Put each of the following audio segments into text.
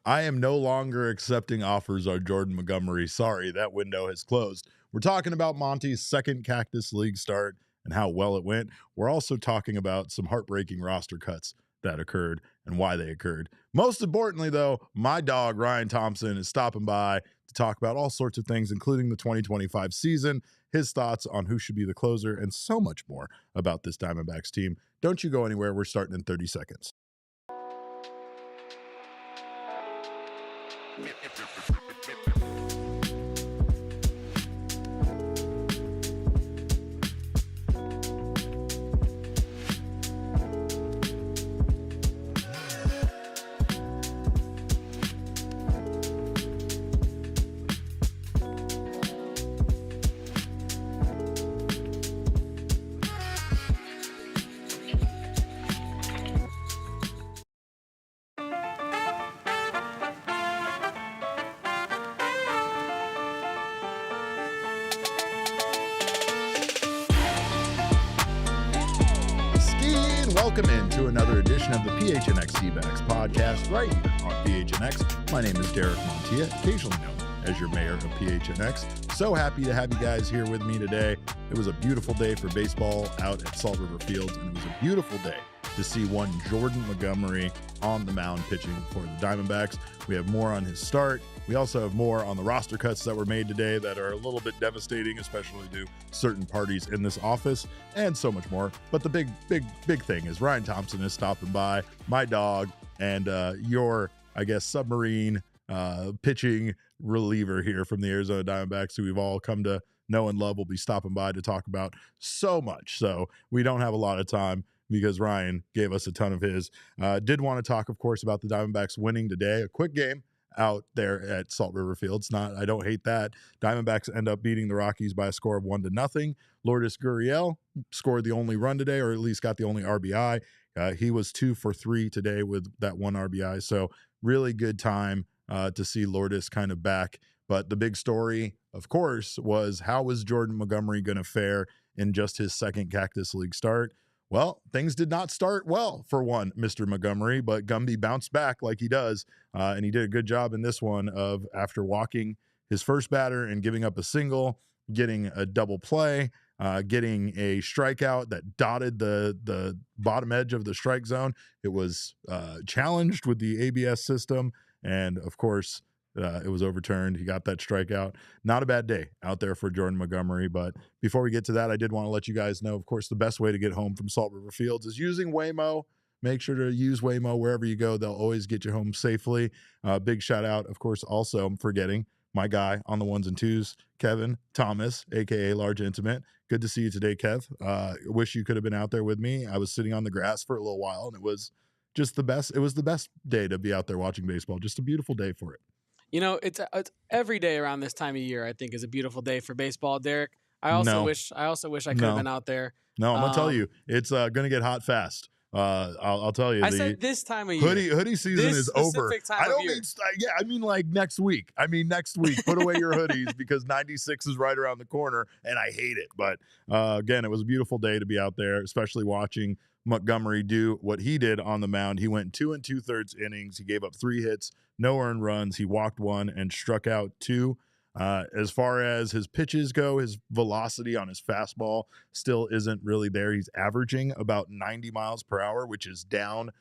I am no longer accepting offers on Jordan Montgomery. Sorry, that window has closed. We're talking about Monty's second Cactus League start and how well it went. We're also talking about some heartbreaking roster cuts that occurred and why they occurred. Most importantly, though, my dog, Ryan Thompson, is stopping by to talk about all sorts of things, including the 2025 season, his thoughts on who should be the closer, and so much more about this Diamondbacks team. Don't you go anywhere. We're starting in 30 seconds. Welcome into another edition of the PHNX Dbacks podcast right here on PHNX. My name is Derek Montilla, occasionally known as your mayor of PHNX. So happy to have you guys here with me today. It was a beautiful day for baseball out at Salt River Fields, and it was a beautiful day to see one Jordan Montgomery on the mound pitching for the Diamondbacks. We have more on his start. We also have more on the roster cuts that were made today that are a little bit devastating, especially to certain parties in this office, and so much more. But the big thing is Ryan Thompson is stopping by, my dog, and your, I guess, submarine pitching reliever here from the Arizona Diamondbacks, who we've all come to know and love, will be stopping by to talk about so much. So we don't have a lot of time because Ryan gave us a ton of his. Did want to talk, of course, about the Diamondbacks winning today. A quick game out there at Salt River Fields. I don't hate that. Diamondbacks end up beating the Rockies by a score of 1-0. Lourdes Gurriel scored the only run today, or at least got the only RBI. He was 2 for 3 today with that one RBI. So really good time to see Lourdes kind of back. But the big story, of course, was how was Jordan Montgomery going to fare in just his second Cactus League start? Well, things did not start well for one Mr. Montgomery, but Gumby bounced back like he does, and he did a good job in this one of, after walking his first batter and giving up a single, getting a double play, getting a strikeout that dotted the bottom edge of the strike zone. It was challenged with the ABS system, and of course, it was overturned. He got that strikeout. Not a bad day out there for Jordan Montgomery. But before we get to that, I did want to let you guys know, of course, the best way to get home from Salt River Fields is using Waymo. Make sure to use Waymo wherever you go. They'll always get you home safely. Big shout out, of course, also, I'm forgetting my guy on the ones and twos, Kevin Thomas, a.k.a. Large Intimate. Good to see you today, Kev. Wish you could have been out there with me. I was sitting on the grass for a little while, and it was just the best. It was the best day to be out there watching baseball. Just a beautiful day for it. You know, it's every day around this time of year, I think, is a beautiful day for baseball, Derek. I also wish I could have been out there. No, I'm gonna tell you, it's gonna get hot fast. I'll tell you. I said this time of year. Hoodie season is over. I mean like next week. Next week. Put away your hoodies because 96 is right around the corner, and I hate it. But again, it was a beautiful day to be out there, especially watching Montgomery do what he did on the mound. He went 2 2/3 innings. He gave up 3 hits, no earned runs. He walked 1 and struck out 2. As far as his pitches go, his velocity on his fastball still isn't really there. He's averaging about 90 miles per hour, which is down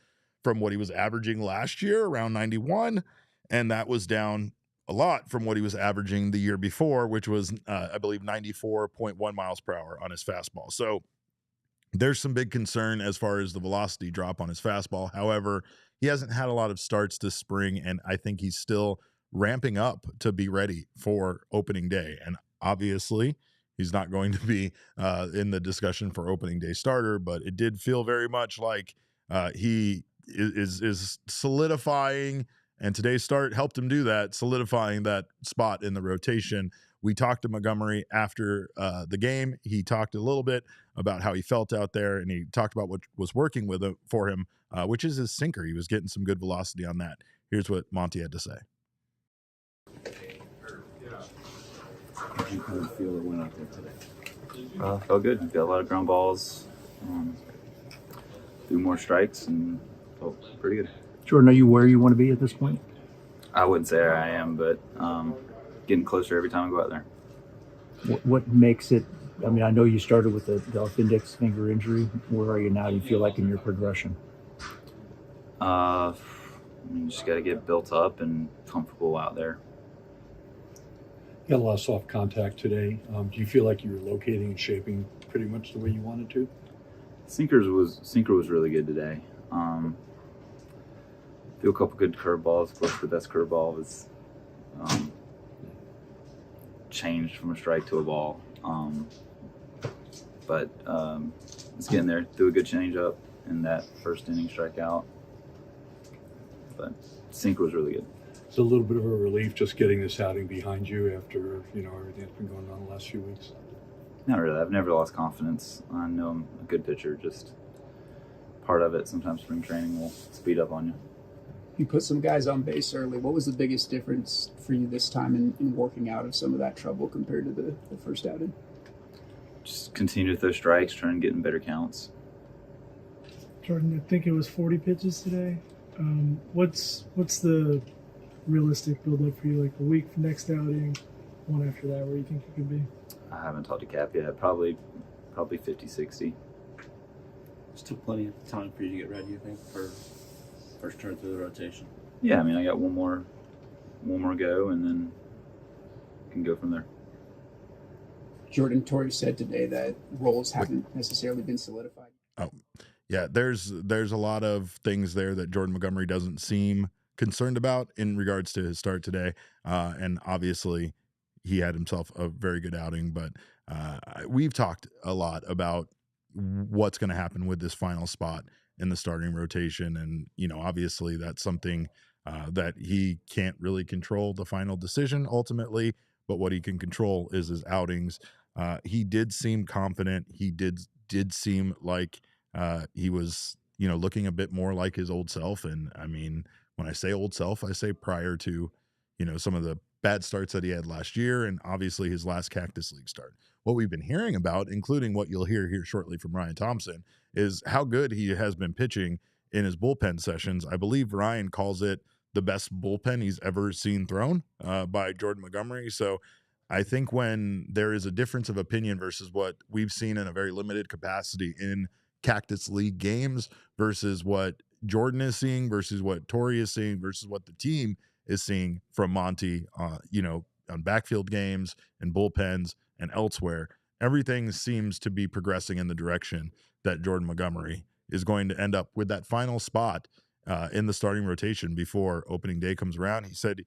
from what he was averaging last year, around 91. And that was down a lot from what he was averaging the year before, which was, I believe, 94.1 miles per hour on his fastball. So there's some big concern as far as the velocity drop on his fastball. However, he hasn't had a lot of starts this spring, and I think he's still ramping up to be ready for opening day. And obviously, he's not going to be in the discussion for opening day starter, but it did feel very much like he is solidifying, and today's start helped him do that, solidifying that spot in the rotation. We talked to Montgomery after the game. He talked a little bit about how he felt out there, and he talked about what was working with it for him, which is his sinker. He was getting some good velocity on that. Here's what Monty had to say. How did you kind of feel it went out there today? Felt good. Got a lot of ground balls, threw more strikes, and felt pretty good. Jordan, are you where you want to be at this point? I wouldn't say I am, but getting closer every time I go out there. What makes it? I mean, I know you started with the left index finger injury. Where are you now? Do you feel like in your progression? You just got to get built up and comfortable out there. You got a lot of soft contact today. Do you feel like you were locating and shaping pretty much the way you wanted to? Sinker was really good today. Feel a couple good curveballs. Of course, the best curveball was changed from a strike to a ball. But it's getting there. Threw a good changeup in that first inning strikeout. But sinker was really good. It's a little bit of a relief just getting this outing behind you after everything that's been going on the last few weeks. Not really. I've never lost confidence. I know I'm a good pitcher. Just part of it. Sometimes spring training will speed up on you. You put some guys on base early. What was the biggest difference for you this time in working out of some of that trouble compared to the first outing? Just continue to throw strikes, trying to get in better counts. Jordan, I think it was 40 pitches today. What's the realistic build-up for you? Like a week for next outing, one after that, where you think you could be? I haven't talked to Cap yet. Probably 50, 60. Still plenty of time for you to get ready, you think, for first turn through the rotation? Yeah, I mean, I got one more go, and then can go from there. Jordan, Torey said today that roles haven't necessarily been solidified. Oh, yeah. There's a lot of things there that Jordan Montgomery doesn't seem concerned about in regards to his start today, and obviously he had himself a very good outing. But we've talked a lot about what's going to happen with this final spot in the starting rotation, and obviously that's something that he can't really control the final decision ultimately, but what he can control is his outings. He did seem confident. He did seem like he was looking a bit more like his old self. And I mean, when I say old self, I say prior to some of the bad starts that he had last year, and obviously his last Cactus League start. What we've been hearing about, including what you'll hear here shortly from Ryan Thompson, is how good he has been pitching in his bullpen sessions. I believe Ryan calls it the best bullpen he's ever seen thrown by Jordan Montgomery. So I think when there is a difference of opinion versus what we've seen in a very limited capacity in Cactus League games versus what Jordan is seeing versus what Torey is seeing versus what the team is seeing from Monty, on backfield games and bullpens and elsewhere, everything seems to be progressing in the direction that Jordan Montgomery is going to end up with that final spot in the starting rotation before opening day comes around. He said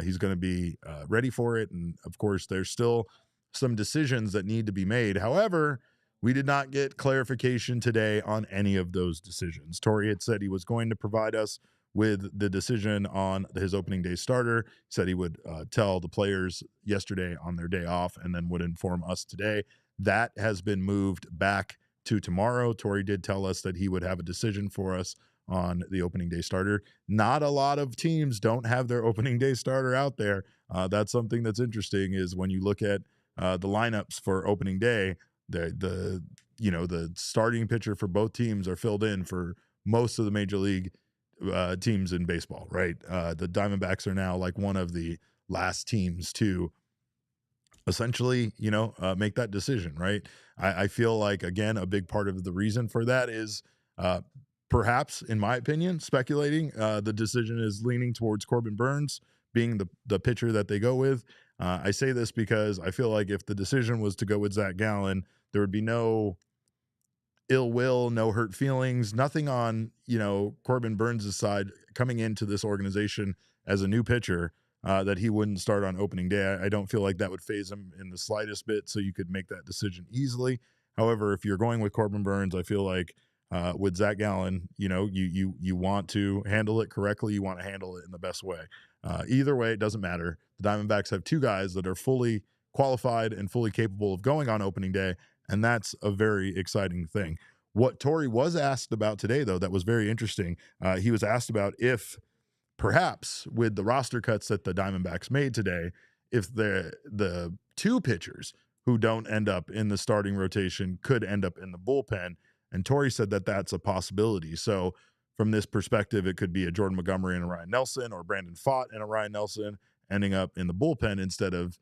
he's going to be ready for it. And of course, there's still some decisions that need to be made. However, we did not get clarification today on any of those decisions. Torey had said he was going to provide us with the decision on his opening day starter. He said he would tell the players yesterday on their day off and then would inform us today. That has been moved back to tomorrow. Torey did tell us that he would have a decision for us on the opening day starter. Not a lot of teams don't have their opening day starter out there. That's something that's interesting is when you look at the lineups for opening day, the starting pitcher for both teams are filled in for most of the major league teams in baseball, right? The Diamondbacks are now like one of the last teams to essentially, make that decision, right? I feel like, again, a big part of the reason for that is perhaps, in my opinion, speculating, the decision is leaning towards Corbin Burnes being the pitcher that they go with. I say this because I feel like if the decision was to go with Zach Gallen, there would be no ill will, no hurt feelings, nothing on, Corbin Burnes' side coming into this organization as a new pitcher that he wouldn't start on opening day. I don't feel like that would phase him in the slightest bit, so you could make that decision easily. However, if you're going with Corbin Burnes, I feel like with Zach Gallen, you want to handle it correctly. You want to handle it in the best way. Either way, it doesn't matter. The Diamondbacks have two guys that are fully qualified and fully capable of going on opening day, and that's a very exciting thing. What Torey was asked about today, though, that was very interesting. He was asked about if perhaps with the roster cuts that the Diamondbacks made today, if the two pitchers who don't end up in the starting rotation could end up in the bullpen. And Torey said that that's a possibility. So from this perspective, it could be a Jordan Montgomery and a Ryan Nelson, or Brandon Pfaadt and a Ryan Nelson ending up in the bullpen instead of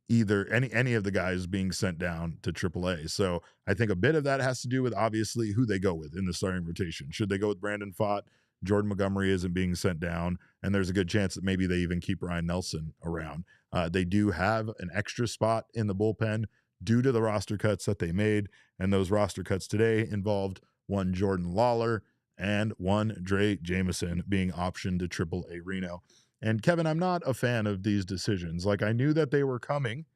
either any of the guys being sent down to Triple-A. So I think a bit of that has to do with obviously who they go with in the starting rotation. Should they go with Brandon Pfaadt? Jordan Montgomery isn't being sent down, and there's a good chance that maybe they even keep Ryan Nelson around. They do have an extra spot in the bullpen due to the roster cuts that they made, and those roster cuts today involved one Jordan Lawlar and one Drey Jameson being optioned to Triple-A Reno. And Kevin, I'm not a fan of these decisions. Like, I knew that they were coming.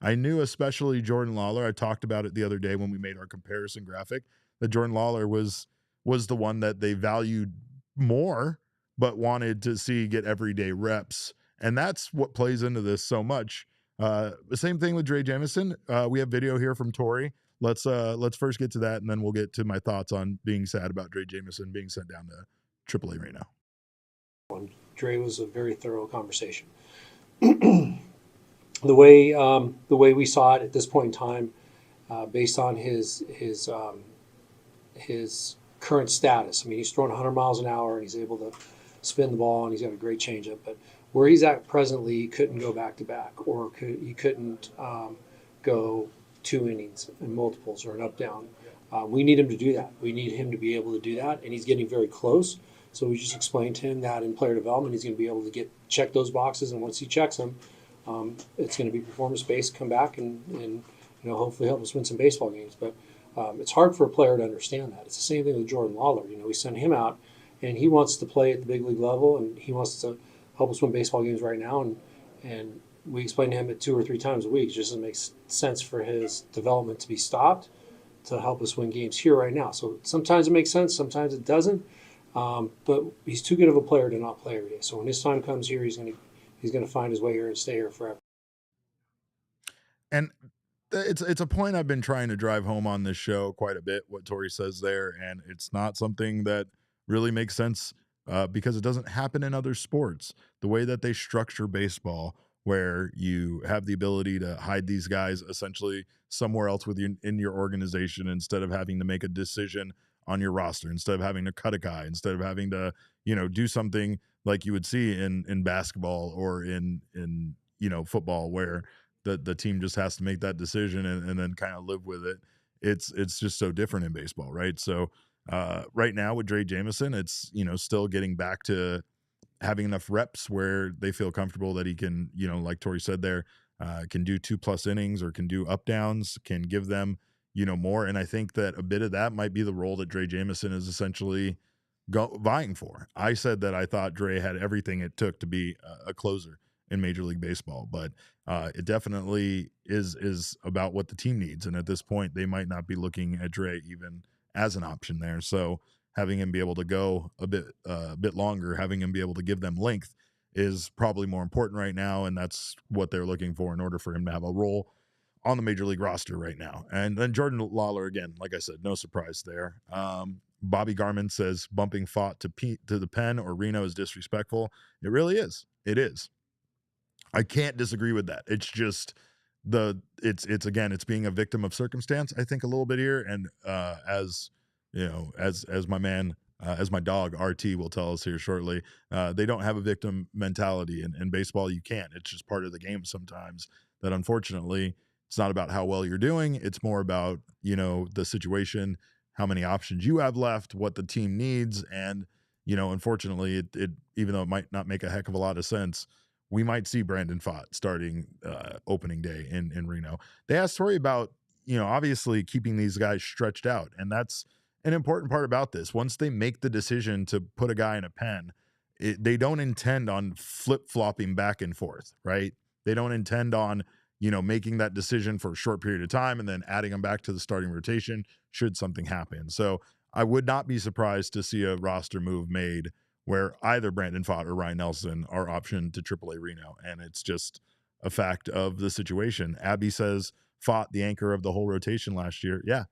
I knew especially Jordan Lawlar. I talked about it the other day when we made our comparison graphic, that Jordan Lawlar was the one that they valued more, but wanted to see get everyday reps. And that's what plays into this so much. The same thing with Drey Jameson. We have video here from Torey. Let's first get to that, and then we'll get to my thoughts on being sad about Drey Jameson being sent down to Triple-A Reno. Drey was a very thorough conversation. The way we saw it at this point in time, based on his current status. I mean, he's throwing 100 miles an hour and he's able to spin the ball and he's got a great changeup. But where he's at presently, he couldn't go back to back, or he couldn't go 2 innings and multiples or an up down. We need him to do that. We need him to be able to do that, and he's getting very close. So we just explained to him that in player development, he's going to be able to check those boxes, and once he checks them, it's going to be performance-based, come back and hopefully help us win some baseball games. But it's hard for a player to understand that. It's the same thing with Jordan Lawlar. We sent him out, and he wants to play at the big league level, and he wants to help us win baseball games right now. And we explain to him it 2 or 3 times a week. It just doesn't make sense for his development to be stopped to help us win games here right now. So sometimes it makes sense, sometimes it doesn't. But he's too good of a player to not play every day. So when his time comes here, he's going to find his way here and stay here forever. And it's a point I've been trying to drive home on this show quite a bit, what Torey says there, and it's not something that really makes sense because it doesn't happen in other sports. The way that they structure baseball, where you have the ability to hide these guys essentially somewhere else in your organization instead of having to make a decision on your roster, instead of having to cut a guy, instead of having to, do something like you would see in basketball or in football, where the team just has to make that decision and then kind of live with it. It's just so different in baseball, right? So right now with Drey Jameson, it's, still getting back to having enough reps where they feel comfortable that he can, like Torey said there, can do 2+ innings or can do up downs, can give them, more. And I think that a bit of that might be the role that Drey Jameson is essentially vying for. I said that I thought Drey had everything it took to be a closer in Major League Baseball, but it definitely is about what the team needs. And at this point, they might not be looking at Drey even as an option there. So having him be able to go a bit longer, having him be able to give them length is probably more important right now, and that's what they're looking for in order for him to have a role on the Major League roster right now. And then Jordan Lawlar, again, like I said, no surprise there. Bobby Garman says bumping Pfaadt to the pen or Reno is disrespectful. It really is. It is. I can't disagree with that. It's just it's being a victim of circumstance, I think, a little bit here. And as my man, as my dog RT will tell us here shortly, they don't have a victim mentality in baseball. You can't. It's just part of the game sometimes, that unfortunately it's not about how well you're doing. It's more about, the situation, how many options you have left, what the team needs. And, unfortunately, it even though it might not make a heck of a lot of sense, we might see Brandon Pfaadt starting opening day in Reno. They asked Torey about, obviously keeping these guys stretched out. And that's an important part about this. Once they make the decision to put a guy in a pen, they don't intend on flip-flopping back and forth, right? They don't intend on, making that decision for a short period of time and then adding them back to the starting rotation should something happen. So I would not be surprised to see a roster move made where either Brandon Pfaadt or Ryan Nelson are optioned to Triple-A Reno. And it's just a fact of the situation. Abby says Pfaadt, the anchor of the whole rotation last year. Yeah,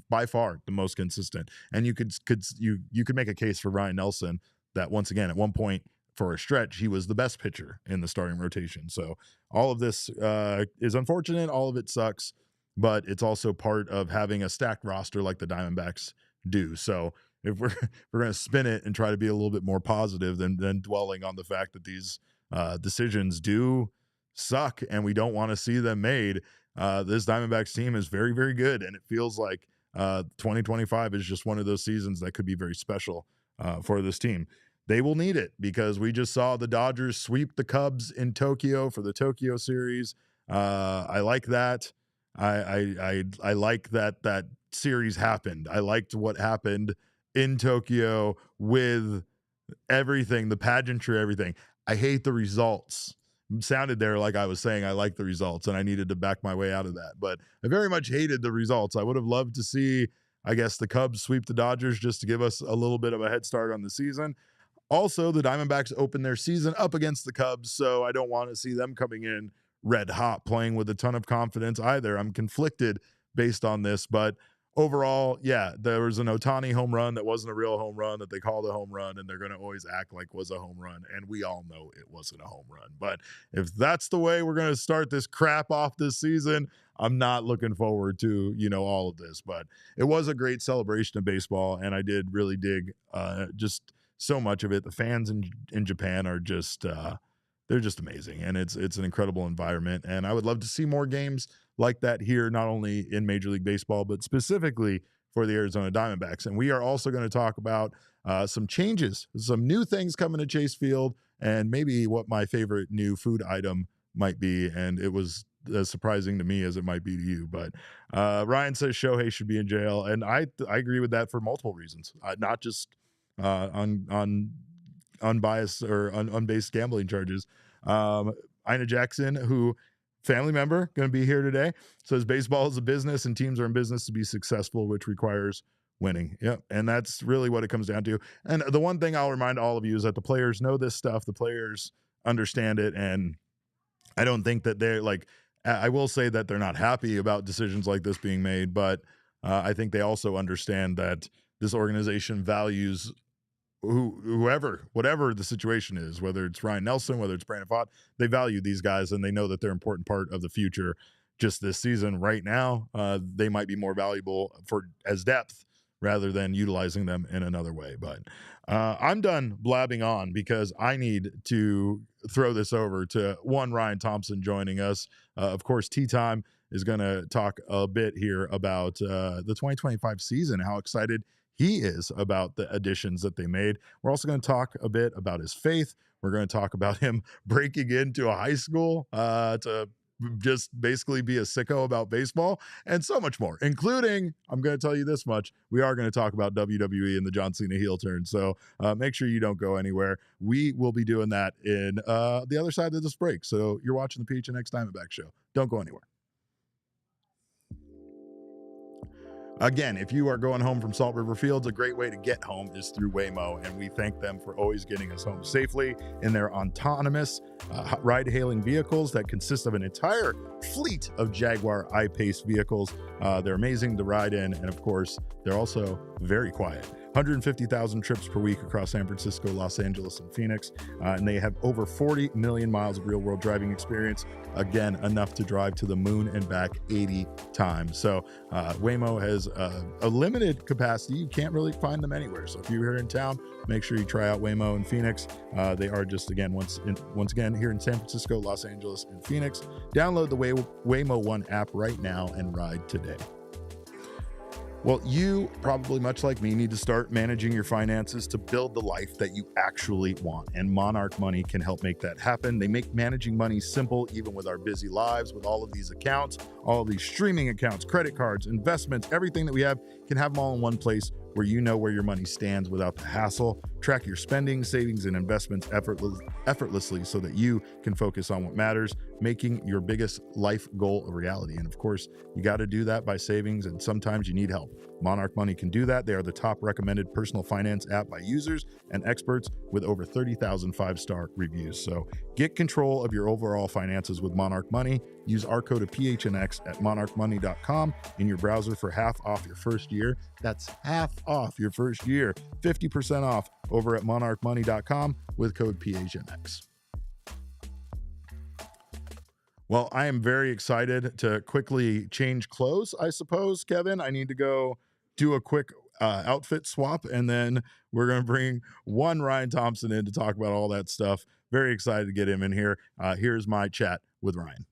by far the most consistent. And you could make a case for Ryan Nelson that, once again, at one point for a stretch, he was the best pitcher in the starting rotation. So all of this is unfortunate. All of it sucks, but it's also part of having a stacked roster like the Diamondbacks do. So if we're going to spin it and try to be a little bit more positive than dwelling on the fact that these decisions do suck and we don't want to see them made. This Diamondbacks team is very, very good, and it feels like 2025 is just one of those seasons that could be very special for this team. They will need it because we just saw the Dodgers sweep the Cubs in Tokyo for the Tokyo series. I like that. I like that series happened. I liked what happened in Tokyo with everything, the pageantry, everything. I hate the results. It sounded there like I was saying I like the results and I needed to back my way out of that, but I very much hated the results. I would have loved to see, I guess, the Cubs sweep the Dodgers just to give us a little bit of a head start on the season. Also, the Diamondbacks open their season up against the Cubs, so I don't want to see them coming in red hot, playing with a ton of confidence either. I'm conflicted based on this, but overall, yeah, there was an Ohtani home run that wasn't a real home run that they called a home run, and they're going to always act like was a home run, and we all know it wasn't a home run. But if that's the way we're going to start this crap off this season, I'm not looking forward to, all of this. But it was a great celebration of baseball, and I did really dig just so much of it. The fans in Japan are just they're just amazing, and it's an incredible environment, and I would love to see more games like that here, not only in Major League Baseball, but specifically for the Arizona Diamondbacks. And we are also going to talk about some changes, some new things coming to Chase Field, and maybe what my favorite new food item might be. And it was as surprising to me as it might be to you. But Ryan says Shohei should be in jail, and I agree with that for multiple reasons, not just on unbiased or unbased gambling charges. Ina Jackson, who family member, going to be here today, says baseball is a business and teams are in business to be successful, which requires winning. Yep. And that's really what it comes down to. And the one thing I'll remind all of you is that the players know this stuff. The players understand it. And I don't think that they're like, I will say that they're not happy about decisions like this being made, but I think they also understand that this organization values whatever the situation is, whether it's Ryan Nelson, whether it's Brandon Pfaadt, they value these guys and they know that they're an important part of the future. Just this season right now, they might be more valuable as depth rather than utilizing them in another way. But I'm done blabbing on because I need to throw this over to Ryan Thompson joining us. Of course, Tea Time is going to talk a bit here about the 2025 season, how excited he is about the additions that they made. We're also going to talk a bit about his faith. We're going to talk about him breaking into a high school to just basically be a sicko about baseball and so much more, including, I'm going to tell you this much, we are going to talk about WWE and the John Cena heel turn. So make sure you don't go anywhere. We will be doing that in the other side of this break. So you're watching the PHNX Diamondbacks show. Don't go anywhere. Again, if you are going home from Salt River Fields, a great way to get home is through Waymo, and we thank them for always getting us home safely in their autonomous ride-hailing vehicles that consist of an entire fleet of Jaguar I-Pace vehicles. They're amazing to ride in, and of course, they're also very quiet. 150,000 trips per week across San Francisco, Los Angeles, and Phoenix, and they have over 40 million miles of real-world driving experience. Again, enough to drive to the moon and back 80 times. So Waymo has a limited capacity. You can't really find them anywhere. So if you're here in town, make sure you try out Waymo in Phoenix. They are just, again, once again, here in San Francisco, Los Angeles, and Phoenix. Download the Waymo One app right now and ride today. Well, you probably, much like me, need to start managing your finances to build the life that you actually want. And Monarch Money can help make that happen. They make managing money simple, even with our busy lives, with all of these accounts, all of these streaming accounts, credit cards, investments, everything that we have, can have them all in one place where you know where your money stands without the hassle. Track your spending, savings, and investments effortlessly so that you can focus on what matters, making your biggest life goal a reality. And of course, you got to do that by savings, and sometimes you need help. Monarch Money can do that. They are the top recommended personal finance app by users and experts with over 30,000 five-star reviews. So get control of your overall finances with Monarch Money. Use our code of PHNX at monarchmoney.com in your browser for half off your first year. That's half off your first year. 50% off over at monarchmoney.com with code PHNX. Well, I am very excited to quickly change clothes, I suppose, Kevin. I need to go do a quick outfit swap, and then we're going to bring one Ryan Thompson in to talk about all that stuff. Very excited to get him in here. Here's my chat with Ryan.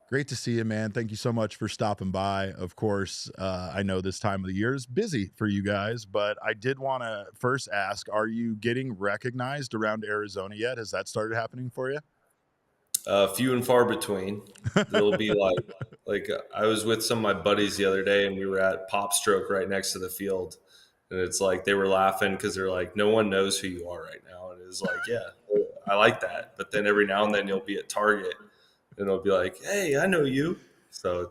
Great to see you, man. Thank you so much for stopping by. Of course, I know this time of the year is busy for you guys, but I did want to first ask, are you getting recognized around Arizona yet? Has that started happening for you? Few and far between. There'll be like I was with some of my buddies the other day, and we were at Pop Stroke right next to the field, and it's like they were laughing because they're like, no one knows who you are right now, and it's like, yeah, I like that. But then every now and then you'll be at Target, and it'll be like, hey, I know you. So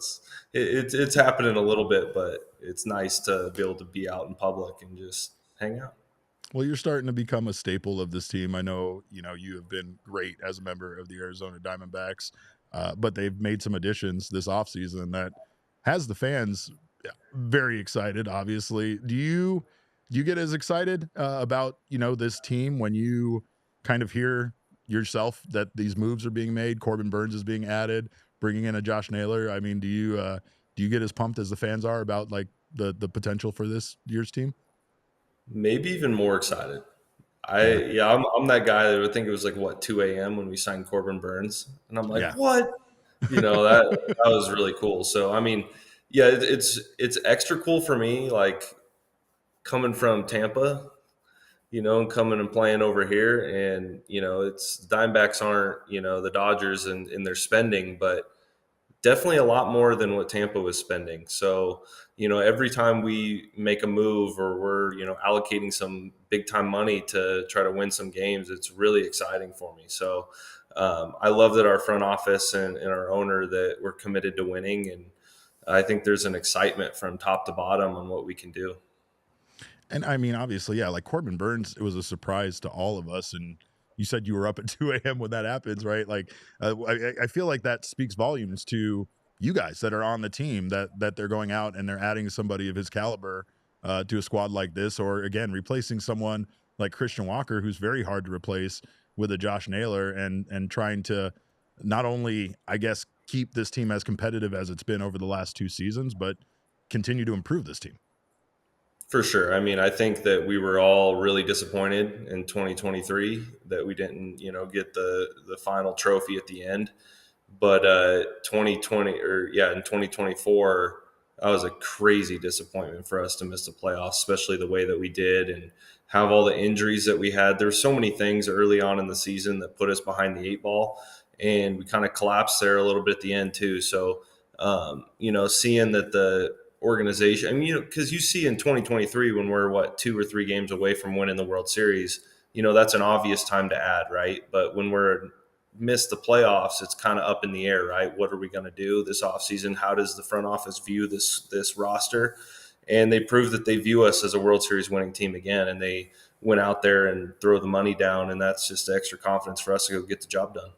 it's happening a little bit, but it's nice to be able to be out in public and just hang out. Well, you're starting to become a staple of this team. I know, you have been great as a member of the Arizona Diamondbacks, but they've made some additions this offseason that has the fans very excited, obviously. Do you get as excited about, this team when you kind of hear yourself that these moves are being made? Corbin Burnes is being added, bringing in a Josh Naylor. I mean, do you get as pumped as the fans are about like the potential for this year's team? Maybe even more excited. I'm that guy that would think it was like 2 a.m. when we signed Corbin Burnes, and I'm like, what? That was really cool. So I mean, yeah, it's extra cool for me, like coming from Tampa, and coming and playing over here, and it's Diamondbacks aren't the Dodgers in their spending, but definitely a lot more than what Tampa was spending. So, every time we make a move or we're, allocating some big time money to try to win some games, it's really exciting for me. So I love that our front office and our owner, that we're committed to winning. And I think there's an excitement from top to bottom on what we can do. And I mean, obviously, yeah, like Corbin Burnes, it was a surprise to all of us. And you said you were up at 2 a.m. when that happens, right? Like, I feel like that speaks volumes to you guys that are on the team, that they're going out and they're adding somebody of his caliber to a squad like this, or again, replacing someone like Christian Walker, who's very hard to replace, with a Josh Naylor, and trying to not only, I guess, keep this team as competitive as it's been over the last 2 seasons, but continue to improve this team. For sure. I mean, I think that we were all really disappointed in 2023 that we didn't, get the final trophy at the end. But in 2024, that was a crazy disappointment for us to miss the playoffs, especially the way that we did and have all the injuries that we had. There's so many things early on in the season that put us behind the 8 ball, and we kind of collapsed there a little bit at the end too. So, seeing that the organization, I mean, because you see in 2023 when we're 2 or 3 games away from winning the World Series, that's an obvious time to add, right? But when we're missed the playoffs, it's kind of up in the air, right? What are we going to do this offseason? How does the front office view this roster? And they proved that they view us as a World Series winning team again, and they went out there and throw the money down, and that's just extra confidence for us to go get the job done.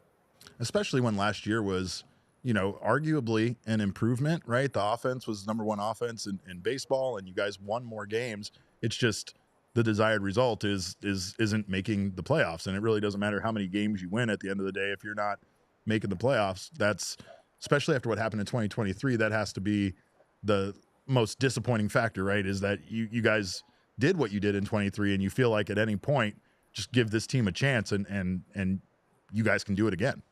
Especially when last year was, arguably an improvement, right? The offense was number 1 offense in baseball, and you guys won more games. It's just the desired result isn't making the playoffs, and it really doesn't matter how many games you win at the end of the day if you're not making the playoffs. That's, especially after what happened in 2023, that has to be the most disappointing factor, right? Is that you guys did what you did in 23, and you feel like at any point just give this team a chance, and you guys can do it again.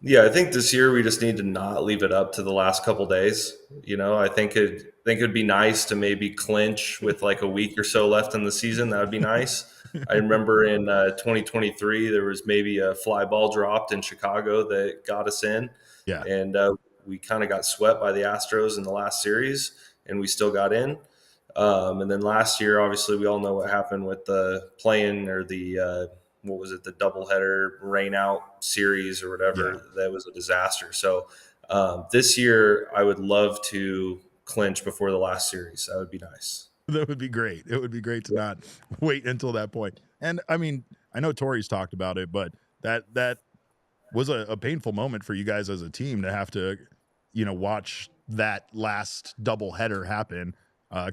Yeah, I think this year we just need to not leave it up to the last couple days. I think it'd be nice to maybe clinch with like a week or so left in the season. That would be nice. I remember in 2023 there was maybe a fly ball dropped in Chicago that got us in. Yeah, and we kind of got swept by the Astros in the last series, and we still got in. And then last year, obviously, we all know what happened with the play-in or the the doubleheader rain out series or whatever. Yeah. That was a disaster. So this year, I would love to clinch before the last series. That would be nice. That would be great. It would be great to not wait until that point. And I mean, I know Torey's talked about it, but that was a painful moment for you guys as a team to have to, watch that last doubleheader happen,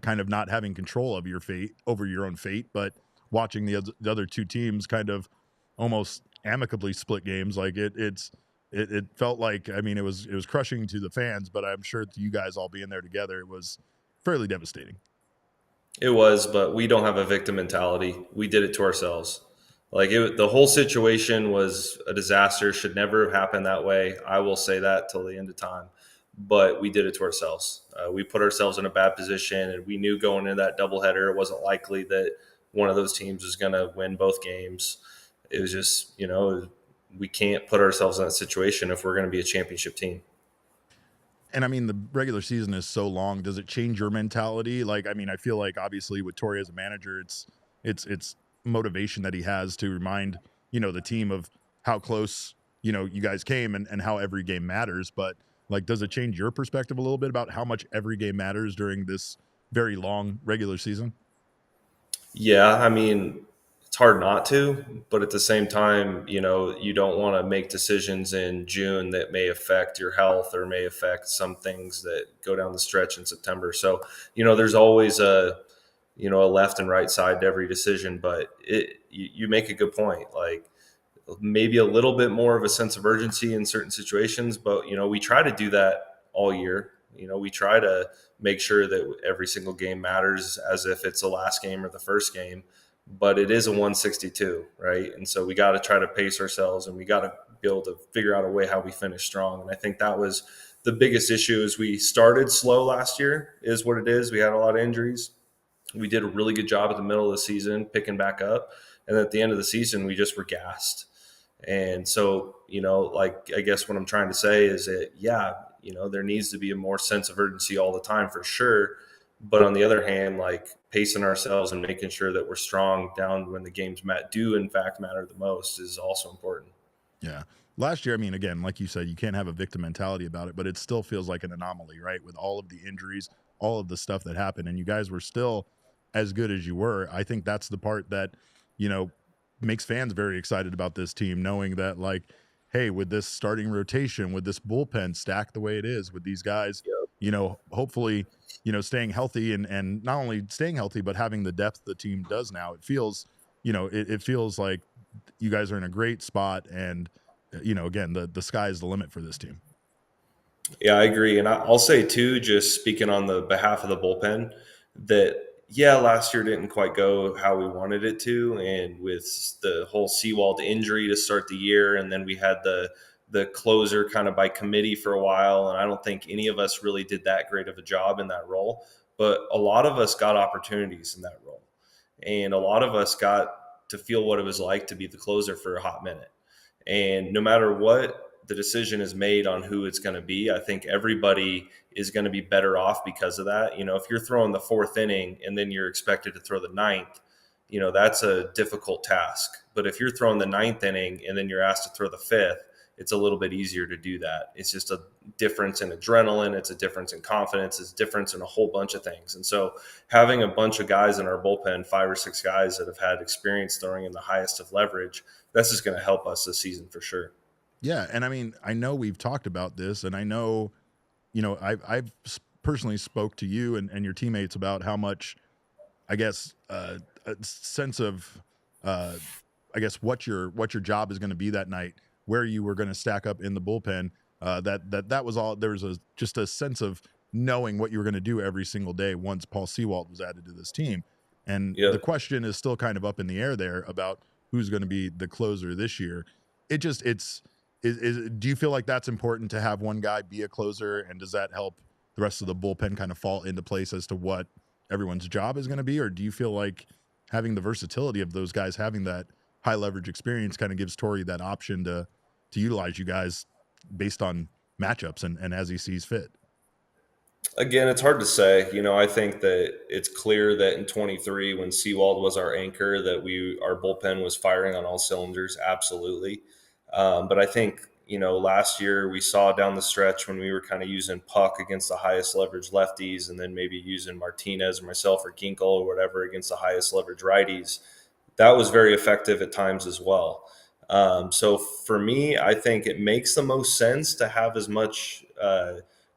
kind of not having control of your fate, over your own fate, but watching the other 2 teams kind of almost amicably split games. Like it felt like, I mean, it was crushing to the fans, but I'm sure to you guys all being there together, it was fairly devastating. It was, but we don't have a victim mentality. We did it to ourselves. Like the whole situation was a disaster. Should never have happened that way. I will say that till the end of time. But we did it to ourselves. We put ourselves in a bad position, and we knew going into that doubleheader, it wasn't likely that one of those teams was going to win both games. It was just, we can't put ourselves in that situation if we're going to be a championship team. And I mean, the regular season is so long. Does it change your mentality? Like, I mean, I feel like obviously with Torey as a manager, it's motivation that he has to remind, the team of how close, you guys came and how every game matters. But like, does it change your perspective a little bit about how much every game matters during this very long regular season? Yeah, I mean, it's hard not to, but at the same time, you don't want to make decisions in June that may affect your health or may affect some things that go down the stretch in September. So, there's always a left and right side to every decision, but you make a good point. Like maybe a little bit more of a sense of urgency in certain situations, but, we try to do that all year. We try to make sure that every single game matters as if it's the last game or the first game, but it is a 162, right? And so we got to try to pace ourselves, and we got to be able to figure out a way how we finish strong. And I think that was the biggest issue is we started slow last year is what it is. We had a lot of injuries. We did a really good job at the middle of the season picking back up. And at the end of the season, we just were gassed. And so, like, I guess what I'm trying to say is that, there needs to be a more sense of urgency all the time for sure. But on the other hand, like pacing ourselves and making sure that we're strong down when the games do in fact matter the most is also important. Yeah. Last year, I mean, again, like you said, you can't have a victim mentality about it, but it still feels like an anomaly, right? With all of the injuries, all of the stuff that happened, and you guys were still as good as you were. I think that's the part that, makes fans very excited about this team, knowing that, like, hey, with this starting rotation, with this bullpen stacked the way it is, with these guys, hopefully, staying healthy and not only staying healthy, but having the depth the team does now, it feels, it feels like you guys are in a great spot. And, again, the sky is the limit for this team. Yeah, I agree. And I'll say too, just speaking on the behalf of the bullpen, that last year didn't quite go how we wanted it to. And with the whole Sewald injury to start the year, and then we had the closer kind of by committee for a while. And I don't think any of us really did that great of a job in that role. But a lot of us got opportunities in that role. And a lot of us got to feel what it was like to be the closer for a hot minute. And no matter what the decision is made on who it's going to be, I think everybody is going to be better off because of that. If you're throwing the fourth inning and then you're expected to throw the ninth, that's a difficult task. But if you're throwing the ninth inning and then you're asked to throw the fifth, it's a little bit easier to do that. It's just a difference in adrenaline. It's a difference in confidence. It's a difference in a whole bunch of things. And so having a bunch of guys in our bullpen, 5 or 6 guys that have had experience throwing in the highest of leverage, that's just going to help us this season for sure. Yeah. And I mean, I know we've talked about this, and I know, I've personally spoke to you and your teammates about how much, I guess, a sense of, I guess what your job is going to be that night, where you were going to stack up in the bullpen, that was all. There was just a sense of knowing what you were going to do every single day once Paul Sewald was added to this team. And the question is still kind of up in the air there about who's going to be the closer this year. Do you feel like that's important to have one guy be a closer, and does that help the rest of the bullpen kind of fall into place as to what everyone's job is going to be? Or do you feel like having the versatility of those guys, having that high leverage experience, kind of gives Torey that option to utilize you guys based on matchups and as he sees fit? Again, it's hard to say. I think that it's clear that in 23, when Sewald was our anchor, that our bullpen was firing on all cylinders. Absolutely. But I think, last year we saw down the stretch when we were kind of using Puck against the highest leverage lefties, and then maybe using Martinez or myself or Ginkel or whatever against the highest leverage righties. That was very effective at times as well. So for me, I think it makes the most sense to have as much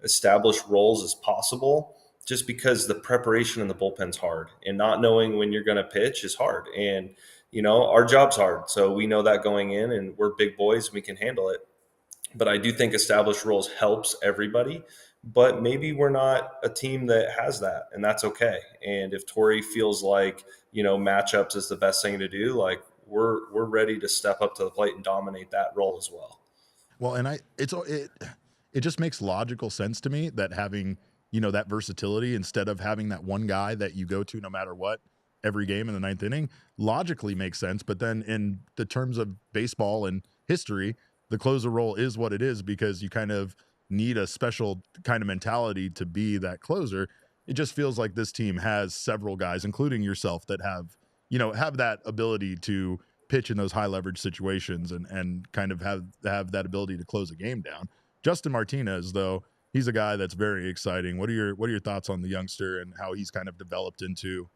established roles as possible, just because the preparation in the bullpen's hard, and not knowing when you're going to pitch is hard. And our job's hard. So we know that going in, and we're big boys, we can handle it. But I do think established roles helps everybody. but maybe we're not a team that has that, and that's okay. And if Torey feels like, matchups is the best thing to do, like we're ready to step up to the plate and dominate that role as well. Well, and it just makes logical sense to me that having, that versatility instead of having that one guy that you go to no matter what every game in the ninth inning logically makes sense. But then in the terms of baseball and history, the closer role is what it is because you kind of need a special kind of mentality to be that closer. It just feels like this team has several guys, including yourself, that have that ability to pitch in those high leverage situations and kind of have that ability to close a game down. Justin Martinez, though, he's a guy that's very exciting. What are your thoughts on the youngster and how he's kind of developed into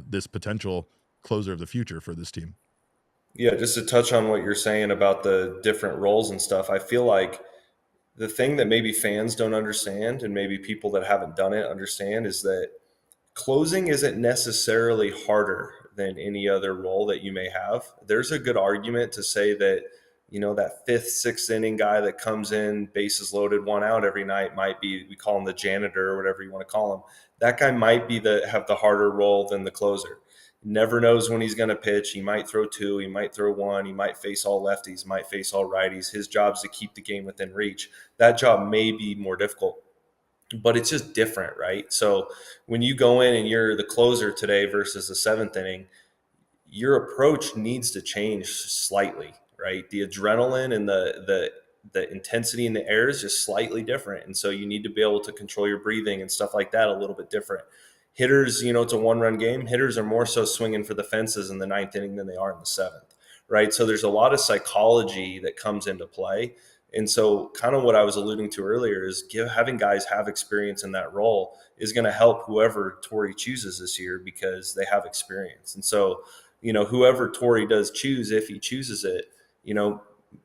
this potential closer of the future for this team? Yeah, just to touch on what you're saying about the different roles and stuff, I feel like the thing that maybe fans don't understand and maybe people that haven't done it understand is that closing isn't necessarily harder than any other role that you may have. There's a good argument to say that, that fifth, sixth inning guy that comes in, bases loaded, one out every night might be, we call him the janitor or whatever you want to call him. That guy might be have the harder role than the closer. Never knows when he's going to pitch. He might throw two, he might throw one, he might face all lefties, might face all righties. His job is to keep the game within reach. That job may be more difficult, but it's just different, right? So when you go in and you're the closer today versus the seventh inning, your approach needs to change slightly, right? The adrenaline and the intensity in the air is just slightly different. And so you need to be able to control your breathing and stuff like that a little bit different. Hitters, it's a one-run game. Hitters are more so swinging for the fences in the ninth inning than they are in the seventh, right? So there's a lot of psychology that comes into play. And so kind of what I was alluding to earlier is having guys have experience in that role is going to help whoever Torey chooses this year because they have experience. And so, whoever Torey does choose, if he chooses it,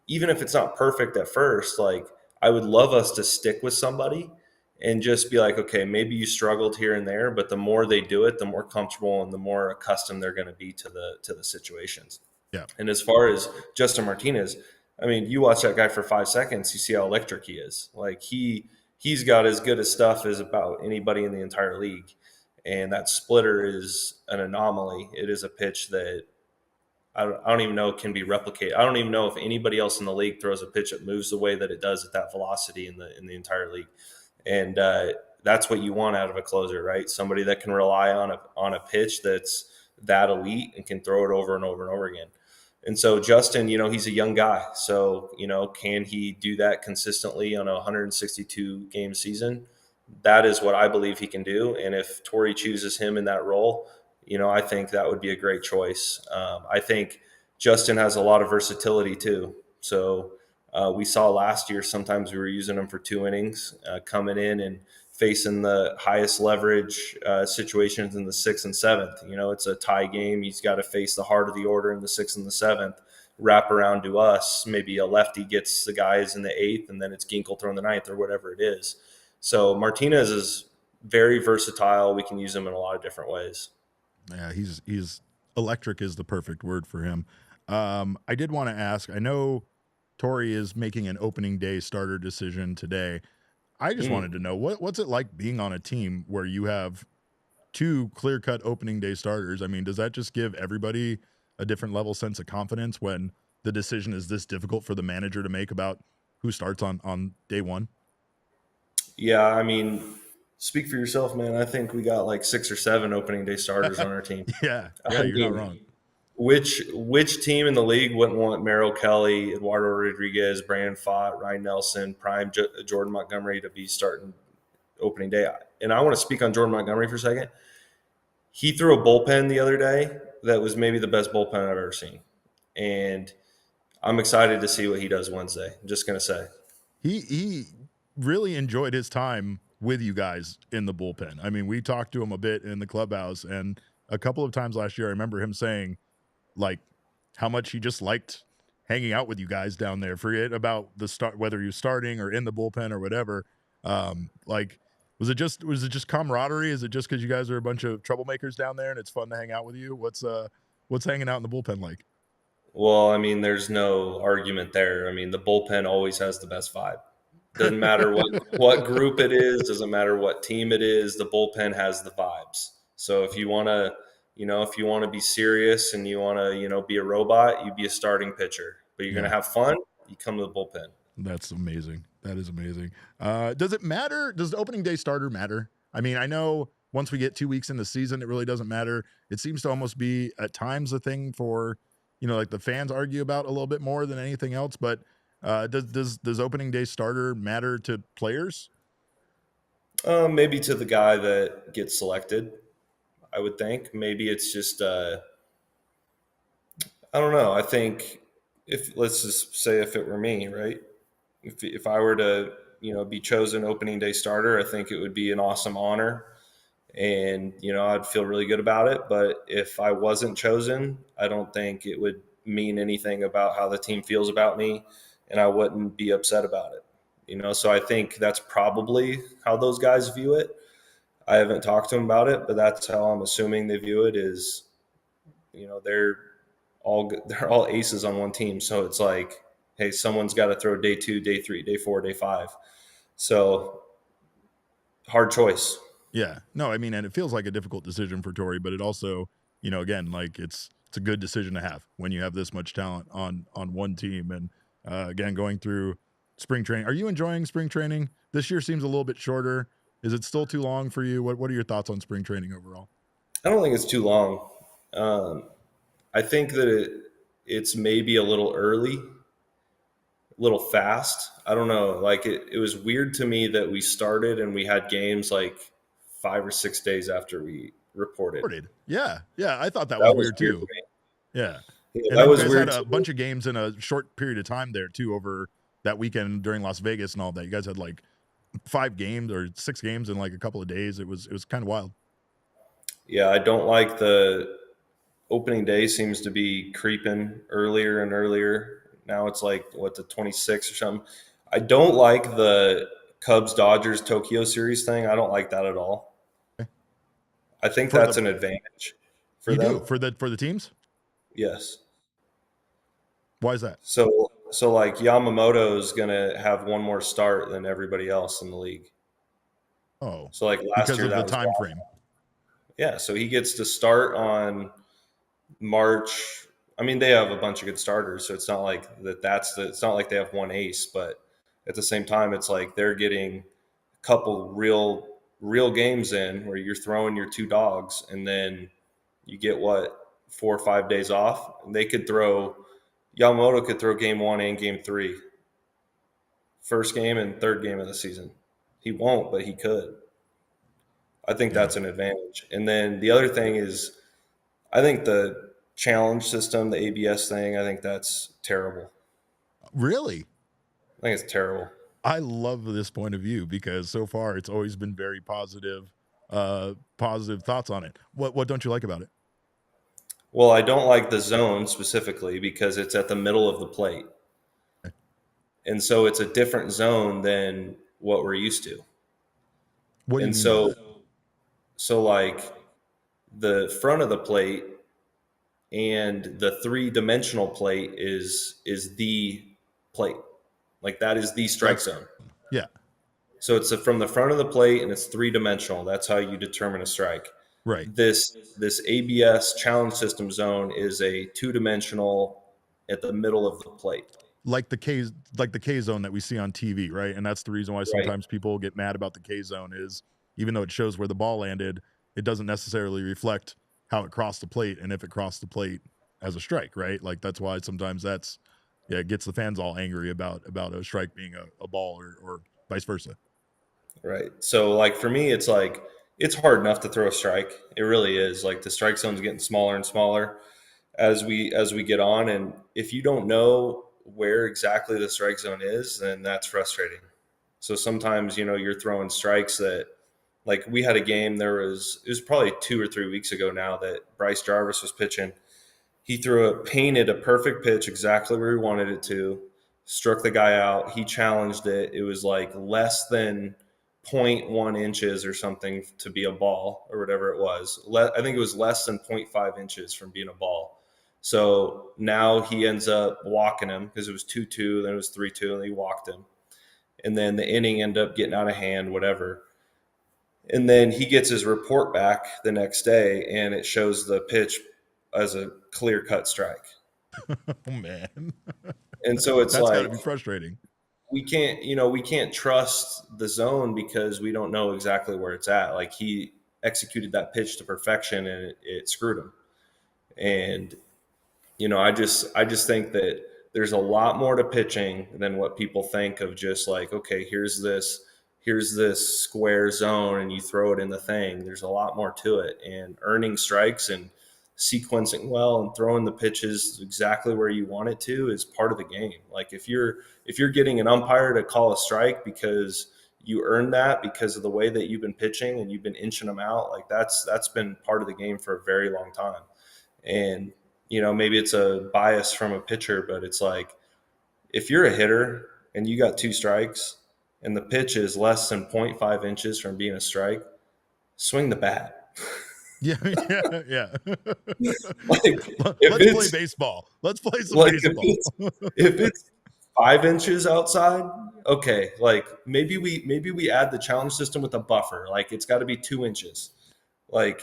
even if it's not perfect at first, like I would love us to stick with somebody and just be like, okay, maybe you struggled here and there, but the more they do it, the more comfortable and the more accustomed they're going to be to the situations. Yeah. And as far as Justin Martinez, I mean, you watch that guy for 5 seconds, you see how electric he is. Like he's got as good a stuff as about anybody in the entire league. And that splitter is an anomaly. It is a pitch that I don't even know can be replicated. I don't even know if anybody else in the league throws a pitch that moves the way that it does at that velocity in the entire league. And that's what you want out of a closer, right? Somebody that can rely on a pitch that's that elite and can throw it over and over and over again. And so Justin, he's a young guy. So, can he do that consistently on a 162 game season? That is what I believe he can do. And if Torey chooses him in that role, I think that would be a great choice. I think Justin has a lot of versatility too. So we saw last year, sometimes we were using him for 2 innings, coming in and facing the highest leverage situations in the 6th and 7th. It's a tie game. He's got to face the heart of the order in the 6th and the 7th, wrap around to us. Maybe a lefty gets the guys in the 8th, and then it's Ginkel throwing the 9th or whatever it is. So Martinez is very versatile. We can use him in a lot of different ways. Yeah, he's electric is the perfect word for him. I did want to ask, I know Torey is making an opening day starter decision today. I just wanted to know what's it like being on a team where you have 2 clear-cut opening day starters? I mean, does that just give everybody a different level sense of confidence when the decision is this difficult for the manager to make about who starts on day one? Yeah, I mean, speak for yourself, man. I think we got like 6 or 7 opening day starters on our team. Yeah, you're not wrong. Which team in the league wouldn't want Merrill Kelly, Eduardo Rodriguez, Brandon Pfaadt, Ryan Nelson, prime Jordan Montgomery to be starting opening day? And I want to speak on Jordan Montgomery for a second. He threw a bullpen the other day that was maybe the best bullpen I've ever seen. And I'm excited to see what he does Wednesday. I'm just going to say. He really enjoyed his time with you guys in the bullpen. I mean, we talked to him a bit in the clubhouse, and a couple of times last year, I remember him saying, like, how much he just liked hanging out with you guys down there. Forget about the start, whether you're starting or in the bullpen or whatever. Like, was it just camaraderie? Is it just because you guys are a bunch of troublemakers down there and it's fun to hang out with you? What's hanging out in the bullpen like? Well, I mean, there's no argument there. I mean, the bullpen always has the best vibe. Doesn't matter what group it is, doesn't matter what team it is, the bullpen has the vibes. So if you want to be serious and you want to, be a robot, you be a starting pitcher. But you're going to have fun, you come to the bullpen. That's amazing. That is amazing. Does it matter? Does the opening day starter matter? I mean, I know once we get 2 weeks in the season, it really doesn't matter. It seems to almost be at times a thing for, like the fans argue about a little bit more than anything else. But does opening day starter matter to players? Maybe to the guy that gets selected, I would think. Maybe it's just, I don't know. I think let's just say if it were me, right? If I were to, be chosen opening day starter, I think it would be an awesome honor. And, I'd feel really good about it. But if I wasn't chosen, I don't think it would mean anything about how the team feels about me, and I wouldn't be upset about it. So I think that's probably how those guys view it. I haven't talked to them about it, but that's how I'm assuming they view it is, they're all aces on one team. So it's like, hey, someone's got to throw day 2, day 3, day 4, day 5. So hard choice. Yeah, no, I mean, and it feels like a difficult decision for Torey, but it also, again, like it's a good decision to have when you have this much talent on one team. And again, going through spring training, are you enjoying spring training? This year seems a little bit shorter. Is it still too long for you? What are your thoughts on spring training overall? I don't think it's too long. I think that it's maybe a little early, a little fast. I don't know. Like it was weird to me that we started and we had games like 5 or 6 days after we reported. Yeah. I thought that was weird too. Yeah, and that was you guys weird. Had a bunch of games in a short period of time there too over that weekend during Las Vegas and all that. You guys had like 5 games or 6 games in like a couple of days. It was kind of wild. Yeah, I don't like the opening day seems to be creeping earlier and earlier. Now it's like the 26th or something. I don't like the Cubs Dodgers Tokyo series thing. I don't like that at all. I think that's an advantage for them. For the teams? Yes. Why is that? So like Yamamoto is going to have one more start than everybody else in the league. Oh. So like last year, because of the time frame. Yeah, so he gets to start on March. I mean, they have a bunch of good starters, so it's not like it's not like they have one ace, but at the same time, it's like they're getting a couple real games in where you're throwing your 2 dogs, and then you get 4 or 5 days off. And Yamamoto could throw game 1 and game 3, first game and third game of the season. He won't, but he could. I think that's an advantage. And then the other thing is, I think the challenge system, the ABS thing, I think that's terrible. Really? I think it's terrible. I love this point of view because so far it's always been very positive thoughts on it. What don't you like about it? Well, I don't like the zone specifically because it's at the middle of the plate. Okay. And so it's a different zone than what we're used to. What do you mean? So like the front of the plate and the 3-dimensional plate is the plate. Like that is the strike zone. Yeah. So it's from the front of the plate and it's 3-dimensional. That's how you determine a strike. Right. This ABS challenge system zone is a 2-dimensional at the middle of the plate. Like the K zone that we see on TV, right? And that's the reason why sometimes people get mad about the K zone is even though it shows where the ball landed, it doesn't necessarily reflect how it crossed the plate and if it crossed the plate as a strike, right? Like that's why sometimes it gets the fans all angry about a strike being a ball or vice versa. Right. So like for me, it's like it's hard enough to throw a strike. It really is. Like the strike zone's getting smaller and smaller as we get on. And if you don't know where exactly the strike zone is, then that's frustrating. So sometimes, you're throwing strikes that like we had a game, it was probably 2 or 3 weeks ago now that Bryce Jarvis was pitching. He painted a perfect pitch exactly where he wanted it to, struck the guy out. He challenged it. It was like less than 0.1 inches or something to be a ball or whatever it was. I think it was less than 0.5 inches from being a ball. So now he ends up walking him because it was 2-2, then it was 3-2, and he walked him. and then the inning ended up getting out of hand, whatever. And then he gets his report back the next day, and it shows the pitch as a clear-cut strike. Oh, man. And so it's that's like, got to be frustrating. We can't trust the zone because we don't know exactly where it's at. Like, he executed that pitch to perfection, and it screwed him. And, I just think that there's a lot more to pitching than what people think of, just like, okay, here's this square zone and you throw it in the thing. There's a lot more to it, and earning strikes and sequencing well and throwing the pitches exactly where you want it to is part of the game. Like, if you're getting an umpire to call a strike because you earned that because of the way that you've been pitching and you've been inching them out, like that's been part of the game for a very long time. And, maybe it's a bias from a pitcher, but it's like, if you're a hitter and you got 2 strikes and the pitch is less than 0.5 inches from being a strike, swing the bat. Yeah. Like, let's play baseball. Let's play some baseball. If it's 5 inches outside, okay, like maybe we add the challenge system with a buffer. Like, it's got to be 2 inches, like,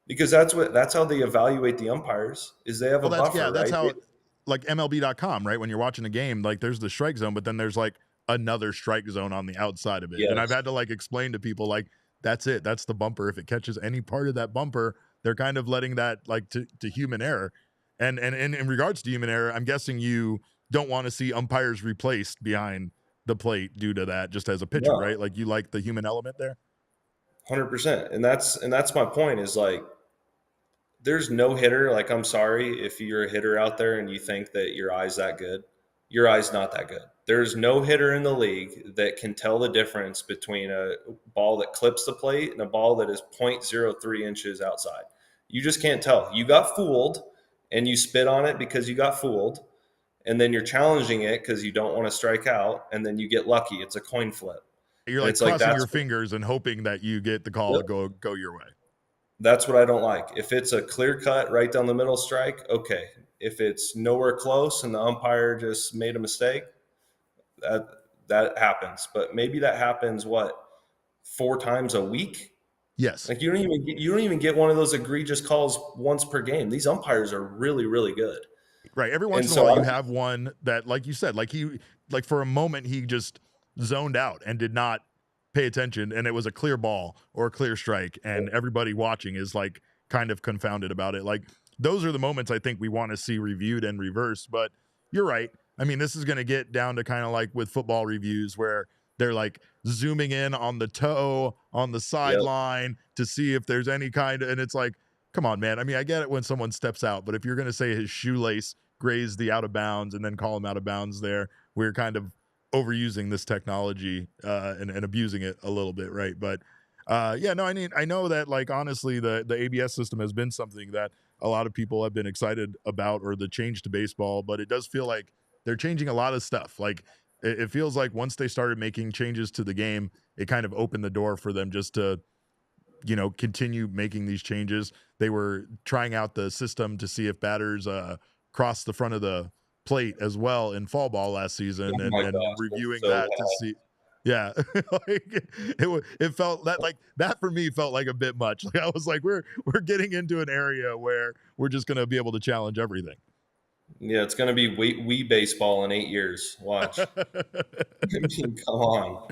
because that's how they evaluate the umpires, is they have a buffer. Yeah, that's right? how, like MLB.com, right? When you're watching a game, like there's the strike zone, but then there's like another strike zone on the outside of it. Yes. And I've had to like explain to people, like, that's it. That's the bumper. If it catches any part of that bumper, they're kind of letting that like to human error. And in regards to human error, I'm guessing you don't want to see umpires replaced behind the plate due to that, just as a pitcher, right? Like, you like the human element there. 100%. And that's my point, is like, there's no hitter. Like, I'm sorry if you're a hitter out there and you think that your eye's that good. Your eye's not that good. There's no hitter in the league that can tell the difference between a ball that clips the plate and a ball that is 0.03 inches outside. You just can't tell. You got fooled and you spit on it because you got fooled, and then you're challenging it because you don't want to strike out, and then you get lucky. It's a coin flip. You're like crossing your fingers and hoping that you get the call to go your way. That's what I don't like. If it's a clear cut right down the middle strike, okay. If it's nowhere close and the umpire just made a mistake, that happens. But maybe that happens 4 times a week? Yes. Like, you don't even get one of those egregious calls once per game. These umpires are really, really good. Right. Every once in a while you have one that, like you said, like for a moment he just zoned out and did not pay attention, and it was a clear ball or a clear strike, and everybody watching is like kind of confounded about it. Like, those are the moments I think we want to see reviewed and reversed. But you're right. I mean, this is going to get down to kind of like with football reviews, where they're like zooming in on the toe on the sideline to see if there's any kind of, and it's like, come on, man. I mean, I get it when someone steps out, but if you're going to say his shoelace grazed the out of bounds and then call him out of bounds there, we're kind of overusing this technology and abusing it a little bit, right? But I know that, like, honestly, the ABS system has been something that a lot of people have been excited about, or the change to baseball, but it does feel like they're changing a lot of stuff. Like, it feels like once they started making changes to the game, it kind of opened the door for them just to, continue making these changes. They were trying out the system to see if batters cross the front of the plate as well in fall ball last season, and reviewing that to see. Yeah, like it felt that for me felt like a bit much. Like, I was like, we're getting into an area where we're just going to be able to challenge everything. Yeah, it's going to be Wii baseball in 8 years. Watch. I mean, come on.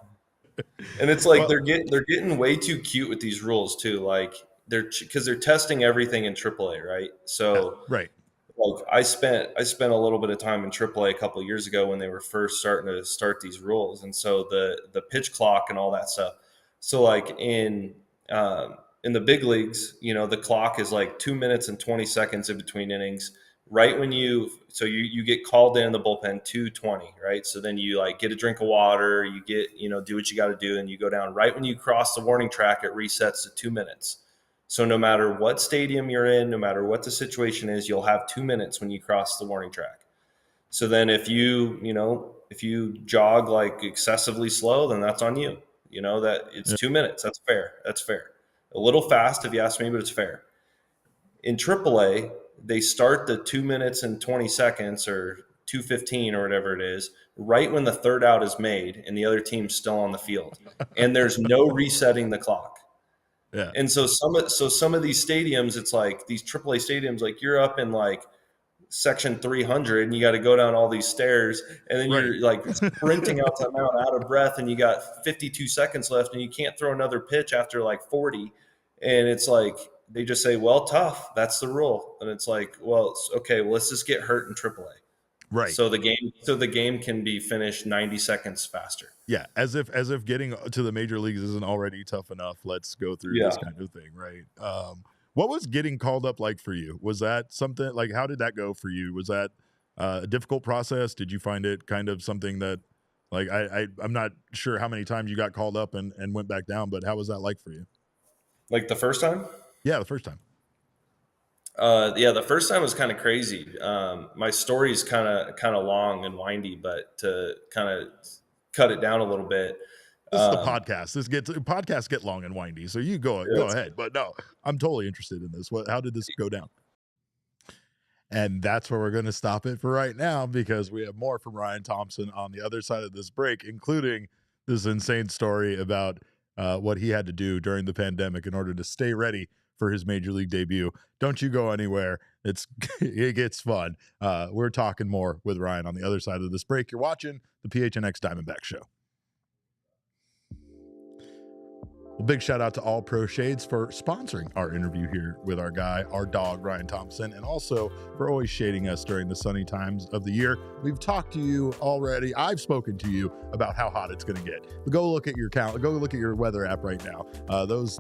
And it's like they're getting way too cute with these rules too. Like, because they're testing everything in Triple-A, right? So right. Like, I spent a little bit of time in Triple-A a couple of years ago when they were first starting to start these rules, and so the pitch clock and all that stuff. So like in the big leagues, the clock is like 2 minutes and 20 seconds in between innings. Right when you get called in the bullpen 2:20, right? So then you like get a drink of water, you get do what you got to do, and you go down. Right when you cross the warning track, it resets to 2 minutes. So no matter what stadium you're in, no matter what the situation is, you'll have 2 minutes when you cross the warning track. So then if you jog like excessively slow, then that's on you. That it's 2 minutes. That's fair. A little fast if you ask me, but it's fair. In Triple-A, they start the 2 minutes and 20 seconds or 2:15 or whatever it is, right when the third out is made and the other team's still on the field, and there's no resetting the clock. Yeah. And so some of these stadiums, it's like these AAA stadiums, like you're up in like section 300 and you got to go down all these stairs, and then you're like sprinting out the mound out of breath, and you got 52 seconds left and you can't throw another pitch after like 40. And it's like, they just say, well, tough, that's the rule. And it's like, well, okay, well, let's just get hurt in AAA. Right. So the game can be finished 90 seconds faster. Yeah. As if getting to the major leagues isn't already tough enough. Let's go through this kind of thing. Right. What was getting called up like for you? Was that something like, how did that go for you? Was that a difficult process? Did you find it kind of something that, like, I'm not sure how many times you got called up and went back down, but how was that like for you? Like the first time? Yeah, the first time. The first time was kind of crazy. My story's kind of long and windy, but to kind of cut it down a little bit. This is the podcast. Podcasts get long and windy, so you go ahead. But no, I'm totally interested in this. How did this go down? And that's where we're going to stop it for right now, because we have more from Ryan Thompson on the other side of this break, including this insane story about what he had to do during the pandemic in order to stay ready for his major league debut. Don't you go anywhere. It gets fun. We're talking more with Ryan on the other side of this break. You're watching the PHNX Diamondbacks show. Well, big shout out to All Pro Shades for sponsoring our interview here with our dog, Ryan Thompson, and also for always shading us during the sunny times of the year. We've talked to you already. I've spoken to you about how hot it's going to get. But go look at your weather app right now. Those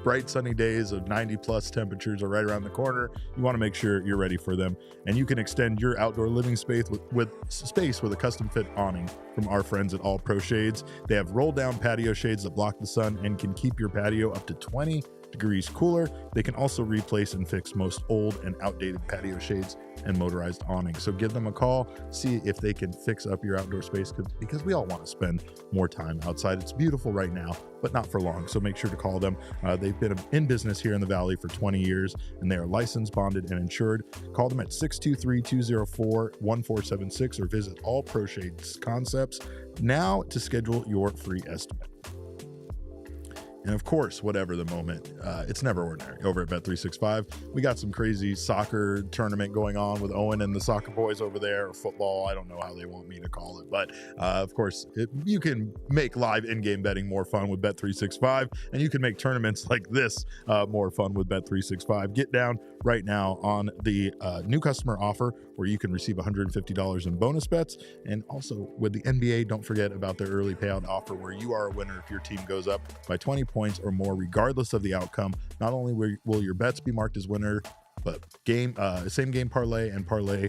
bright sunny days of 90 plus temperatures are right around the corner. You want to make sure you're ready for them. And you can extend your outdoor living space with a custom fit awning from our friends at All Pro Shades. They have roll down patio shades that block the sun and can keep your patio up to 20 degrees cooler. They can also replace and fix most old and outdated patio shades and motorized awnings. So give them a call, see if they can fix up your outdoor space, because we all want to spend more time outside. It's beautiful right now, but not for long. So make sure to call them. They've been in business here in the Valley for 20 years, and they are licensed, bonded, and insured. Call them at 623-204-1476 or visit All Pro Shades Concepts now to schedule your free estimate. And of course, whatever the moment, it's never ordinary. Over at Bet365, we got some crazy soccer tournament going on with Owen and the soccer boys over there, or football. I don't know how they want me to call it. But of course, you can make live in-game betting more fun with Bet365, and you can make tournaments like this more fun with Bet365. Get down right now on the new customer offer, where you can receive $150 in bonus bets. And also with the NBA, don't forget about their early payout offer, where you are a winner if your team goes up by 20 points or more, regardless of the outcome. Not only will your bets be marked as winner, but same game parlay and parlay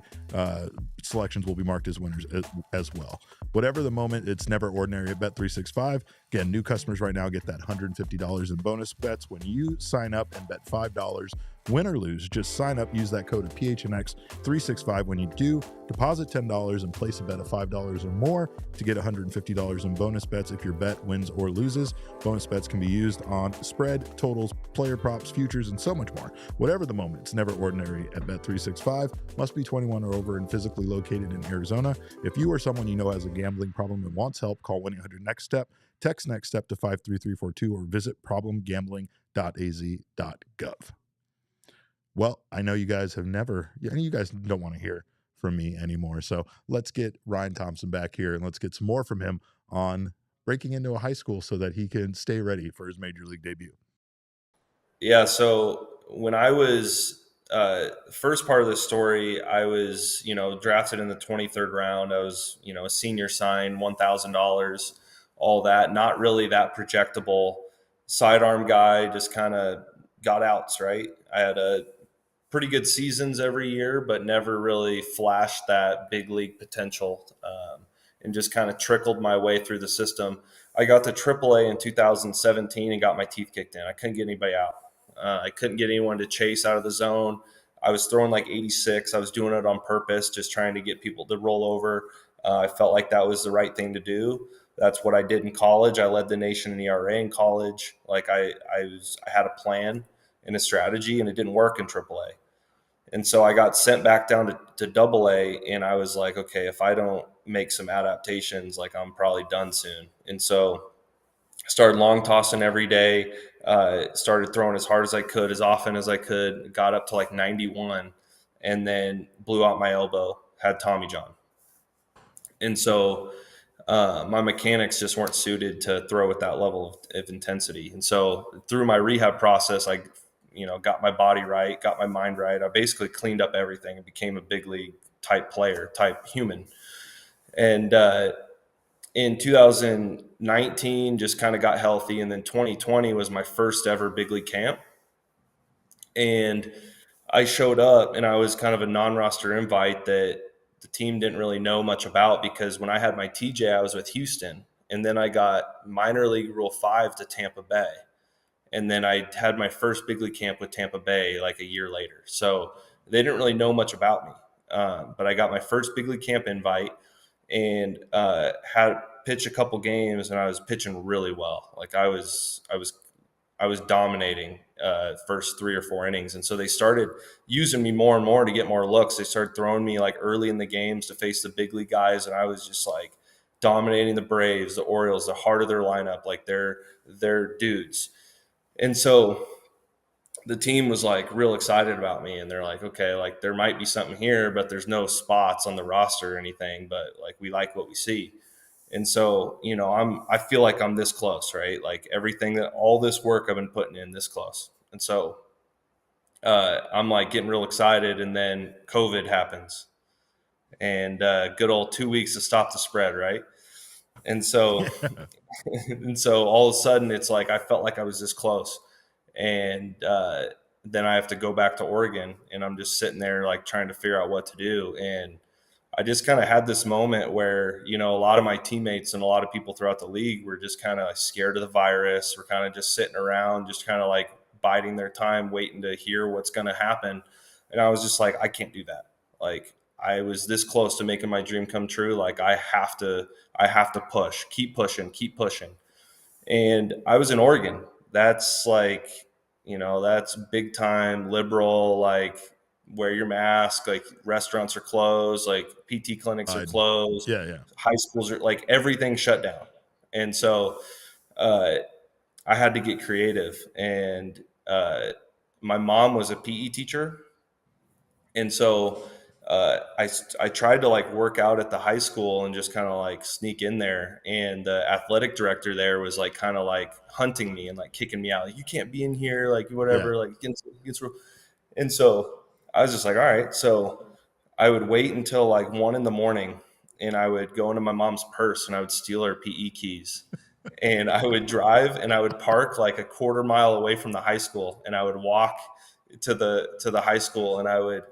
selections will be marked as winners as well. Whatever the moment, it's never ordinary at Bet365. Again, new customers right now get that $150 in bonus bets when you sign up and bet $5. Win or lose, just sign up, use that code of PHNX365 when you do. Deposit $10 and place a bet of $5 or more to get $150 in bonus bets if your bet wins or loses. Bonus bets can be used on spread, totals, player props, futures, and so much more. Whatever the moment, it's never ordinary at Bet365. Must be 21 or over and physically located in Arizona. If you or someone you know has a gambling problem and wants help, call 1-800-NEXT-STEP, text NEXT STEP to 53342, or visit problemgambling.az.gov. Well, I know you guys don't want to hear from me anymore. So let's get Ryan Thompson back here, and let's get some more from him on breaking into a high school so that he can stay ready for his major league debut. Yeah. So when I was first part of the story, I was, drafted in the 23rd round. I was, a senior sign, $1,000, all that, not really that projectable sidearm guy, just kind of got outs, right? I had pretty good seasons every year, but never really flashed that big league potential, and just kind of trickled my way through the system. I got to Triple-A in 2017 and got my teeth kicked in. I couldn't get anybody out. I couldn't get anyone to chase out of the zone. I was throwing like 86. I was doing it on purpose, just trying to get people to roll over. I felt like that was the right thing to do. That's what I did in college. I led the nation in ERA in college. Like I had a plan and a strategy, and it didn't work in Triple-A. And so I got sent back down to Double-A, and I was like, okay, if I don't make some adaptations, like I'm probably done soon. And so I started long tossing every day, started throwing as hard as I could, as often as I could, got up to like 91, and then blew out my elbow, had Tommy John. And so my mechanics just weren't suited to throw at that level of intensity. And so through my rehab process, I got my body right, got my mind right. I basically cleaned up everything and became a big league type player, type human. And in 2019, just kind of got healthy. And then 2020 was my first ever big league camp. And I showed up, and I was kind of a non-roster invite that the team didn't really know much about, because when I had my TJ, I was with Houston. And then I got minor league Rule 5 to Tampa Bay. And then I had my first big league camp with Tampa Bay like a year later. So they didn't really know much about me. But I got my first big league camp invite, and had pitched a couple games, and I was pitching really well. Like I was dominating first 3 or 4 innings. And so they started using me more and more to get more looks. They started throwing me like early in the games to face the big league guys. And I was just like dominating the Braves, the Orioles, the heart of their lineup. Like they're dudes. And so the team was like real excited about me, and they're like, okay, like there might be something here, but there's no spots on the roster or anything, but like we like what we see. And so, I feel like I'm this close, right? Like all this work I've been putting in this close. And so I'm like getting real excited, and then COVID happens, and good old 2 weeks to stop the spread, right? And so, and so all of a sudden it's like, I felt like I was this close. And then I have to go back to Oregon, and I'm just sitting there like trying to figure out what to do. And I just kind of had this moment where, a lot of my teammates and a lot of people throughout the league were just kind of scared of the virus. We're kind of just sitting around, just kind of like biding their time, waiting to hear what's going to happen. And I was just like, I can't do that. Like I was this close to making my dream come true. Like I have to push, keep pushing. And I was in Oregon. That's like, that's big time liberal, like wear your mask, like restaurants are closed, like PT clinics are closed. Yeah. High schools are like everything shut down. And so I had to get creative. And my mom was a PE teacher. And so I tried to like work out at the high school and just kind of like sneak in there. And the athletic director there was like kind of like hunting me and like kicking me out. Like, you can't be in here, like whatever, like against. And so I was just like, all right. So I would wait until like 1 a.m, and I would go into my mom's purse and I would steal her PE keys. And I would drive and I would park like a quarter mile away from the high school, and I would walk to the high school, and I would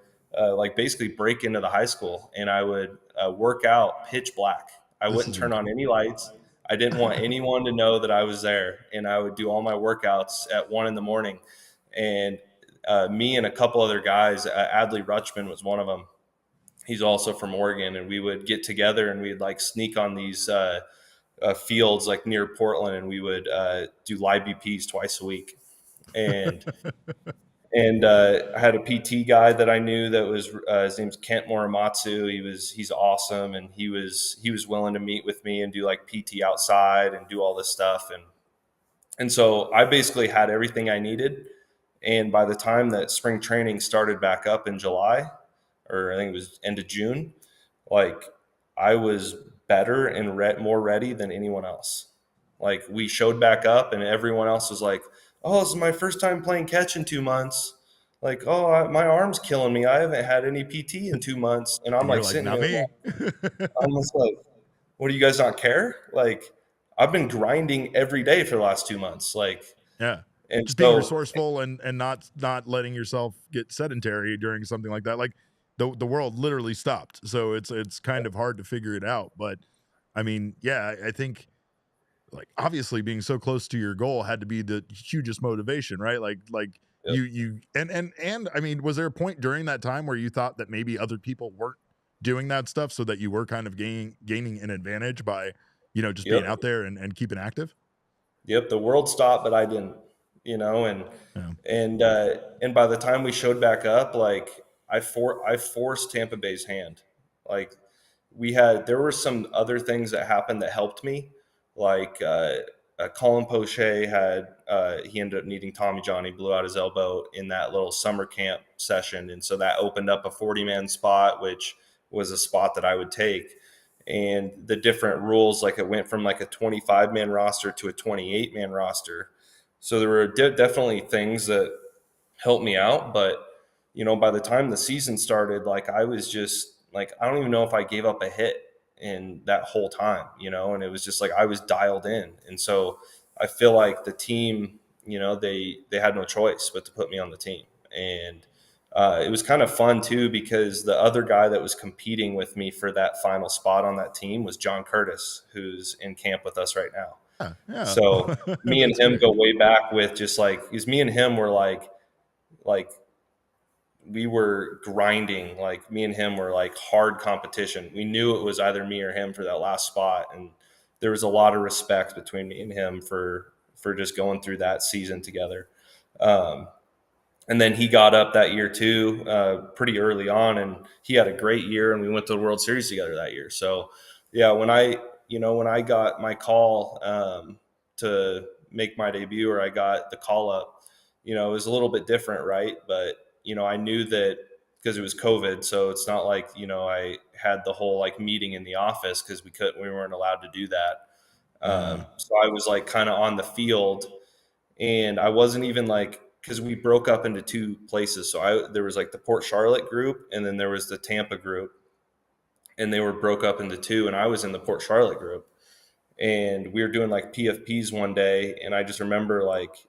like basically break into the high school, and I would work out pitch black. I wouldn't turn on any lights. I didn't want anyone to know that I was there. And I would do all my workouts at 1 a.m. And me and a couple other guys, Adley Rutschman was one of them. He's also from Oregon. And we would get together and we'd like sneak on these fields like near Portland, and we would do live BPs twice a week. And I had a PT guy that I knew that was his name's Kent Morimatsu. He's awesome, and he was willing to meet with me and do like PT outside and do all this stuff. And so I basically had everything I needed. And by the time that spring training started back up in July, or I think it was end of June, like I was better and more ready than anyone else. Like we showed back up, and everyone else was like, oh, this is my first time playing catch in 2 months. Like, oh, my arm's killing me. I haven't had any PT in 2 months. And I'm like sitting here. I'm just like, what, do you guys not care? Like, I've been grinding every day for the last 2 months. Like, yeah. And just being resourceful and not letting yourself get sedentary during something like that. Like the world literally stopped. So it's kind of hard to figure it out. But I mean, yeah, I think like obviously being so close to your goal had to be the hugest motivation, right? Like yep. you and I mean, was there a point during that time where you thought that maybe other people weren't doing that stuff, so that you were kind of gaining an advantage by, just yep. being out there and keeping active? Yep. The world stopped, but I didn't, and by the time we showed back up, like I forced Tampa Bay's hand. Like there were some other things that happened that helped me. Like Colin Poche he ended up needing Tommy John. He blew out his elbow in that little summer camp session. And so that opened up a 40-man spot, which was a spot that I would take. And the different rules, like it went from like a 25-man roster to a 28-man roster. So there were definitely things that helped me out. But, by the time the season started, like I was just like, I don't even know if I gave up a hit in that whole time, and it was just like I was dialed in. And so I feel like the team, they had no choice but to put me on the team. And it was kind of fun too, because the other guy that was competing with me for that final spot on that team was John Curtis, who's in camp with us right now. Yeah. So me and him go way back with just like, because me and him were like we were grinding. Like me and him were like hard competition. We knew it was either me or him for that last spot. And there was a lot of respect between me and him for just going through that season together. And then he got up that year too, pretty early on, and he had a great year, and we went to the World Series together that year. So yeah, when I got my call to make my debut, or I got the call up, it was a little bit different, right? But I knew that because it was COVID, so it's not like I had the whole like meeting in the office, because we weren't allowed to do that. So I was like kind of on the field, and I wasn't even like, because we broke up into two places. So there was like the Port Charlotte group, and then there was the Tampa group, and they were broke up into two, and I was in the Port Charlotte group. And we were doing like PFPs one day, and I just remember like,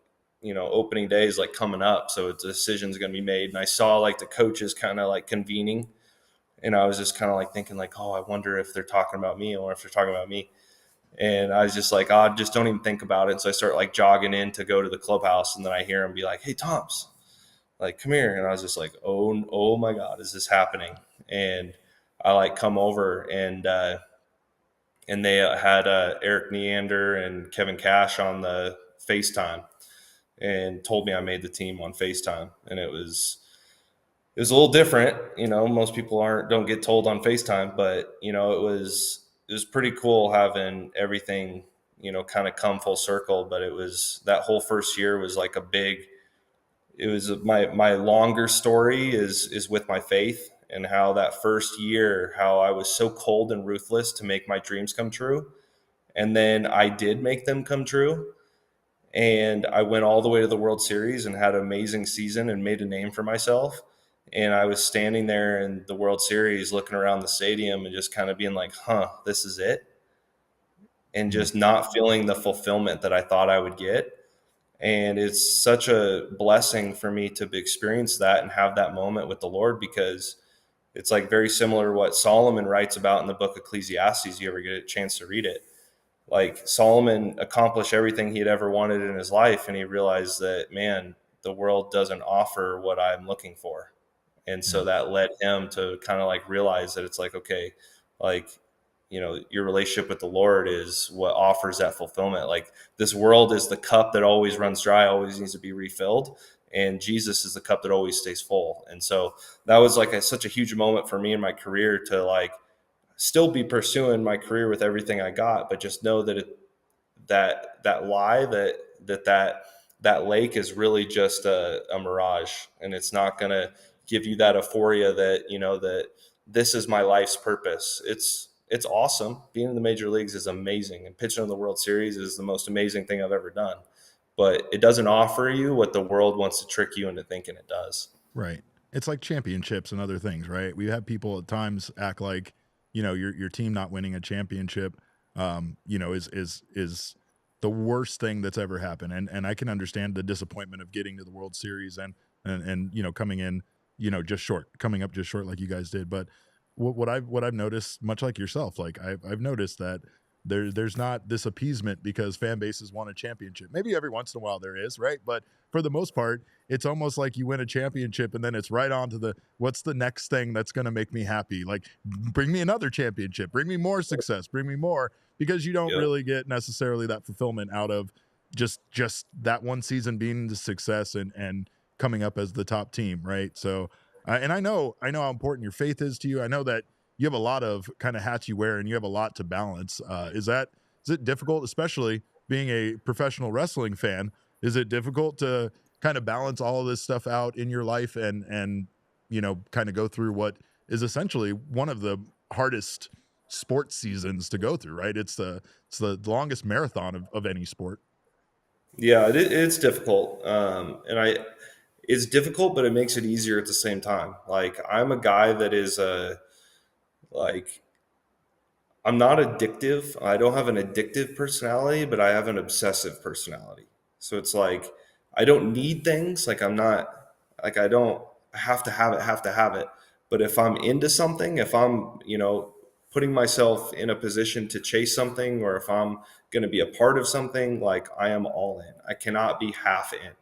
opening day is like coming up, so a decision's going to be made. And I saw like the coaches kind of like convening, and I was just kind of like thinking like, oh, I wonder if they're talking about me, or if they're talking about me. And I was just like, oh, just don't even think about it. And so I start like jogging in to go to the clubhouse, and then I hear him be like, hey, Thompson, like, come here. And I was just like, oh my God, is this happening? And I like come over, and they had Eric Neander and Kevin Cash on the FaceTime, and told me I made the team on FaceTime. And it was a little different. Most people don't get told on FaceTime, but it was pretty cool having everything, kind of come full circle. But it was, that whole first year was like my longer story is with my faith, and how that first year, how I was so cold and ruthless to make my dreams come true. And then I did make them come true. And I went all the way to the World Series and had an amazing season and made a name for myself. And I was standing there in the World Series looking around the stadium and just kind of being like, this is it. And just not feeling the fulfillment that I thought I would get. And it's such a blessing for me to experience that and have that moment with the Lord, because it's like very similar to what Solomon writes about in the book Ecclesiastes. You ever get a chance to read it? Like Solomon accomplished everything he had ever wanted in his life. And he realized that, man, the world doesn't offer what I'm looking for. And so that led him to kind of like realize that it's like, okay, like, your relationship with the Lord is what offers that fulfillment. Like this world is the cup that always runs dry, always needs to be refilled. And Jesus is the cup that always stays full. And so that was like such a huge moment for me in my career to like still be pursuing my career with everything I got, but just know that that lie, that lake is really just a mirage, and it's not going to give you that euphoria that, that this is my life's purpose. It's awesome. Being in the major leagues is amazing, and pitching in the World Series is the most amazing thing I've ever done. But it doesn't offer you what the world wants to trick you into thinking it does. Right. It's like championships and other things, right? We have people at times act like, your team not winning a championship, is the worst thing that's ever happened. And I can understand the disappointment of getting to the World Series and coming in, coming up just short like you guys did. But what I've noticed, much like yourself, like I've noticed that there's not this appeasement because fan bases want a championship. Maybe every once in a while there is, right? But for the most part, it's almost like you win a championship and then it's right on to what's the next thing that's going to make me happy? Like, bring me another championship, bring me more success, bring me more, because you don't really get necessarily that fulfillment out of just that one season being the success and coming up as the top team, right? So And I know how important your faith is to you. I know that you have a lot of kind of hats you wear and you have a lot to balance. Is it difficult, especially being a professional wrestling fan? Is it difficult to kind of balance all of this stuff out in your life and kind of go through what is essentially one of the hardest sports seasons to go through, right? It's the longest marathon of any sport. Yeah, it's difficult. It's difficult, but it makes it easier at the same time. Like, I'm a guy that is I'm not addictive. I don't have an addictive personality, but I have an obsessive personality. So it's like, I don't need things. Like, I'm not like, I don't have to have it. But if I'm into something, if I'm, putting myself in a position to chase something, or if I'm going to be a part of something, like, I am all in. I cannot be half in.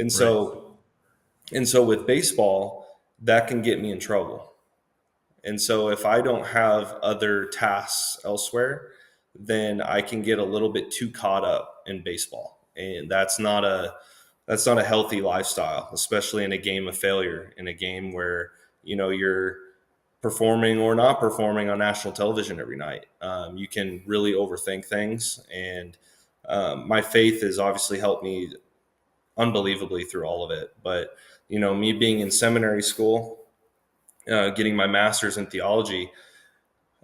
And so with baseball, that can get me in trouble. And so if I don't have other tasks elsewhere, then I can get a little bit too caught up in baseball. And that's not a healthy lifestyle, especially in a game of failure, in a game where, you're performing or not performing on national television every night. You can really overthink things. And my faith has obviously helped me unbelievably through all of it. But, me being in seminary school, getting my master's in theology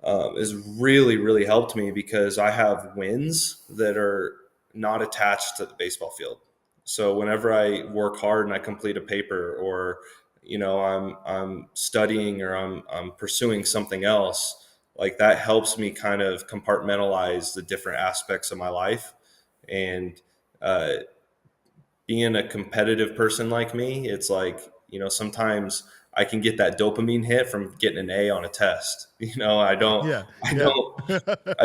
has really, really helped me, because I have wins that are not attached to the baseball field. So whenever I work hard and I complete a paper, or, I'm studying, or I'm pursuing something else, like, that helps me kind of compartmentalize the different aspects of my life. And being a competitive person like me, it's like, sometimes I can get that dopamine hit from getting an A on a test. I don't You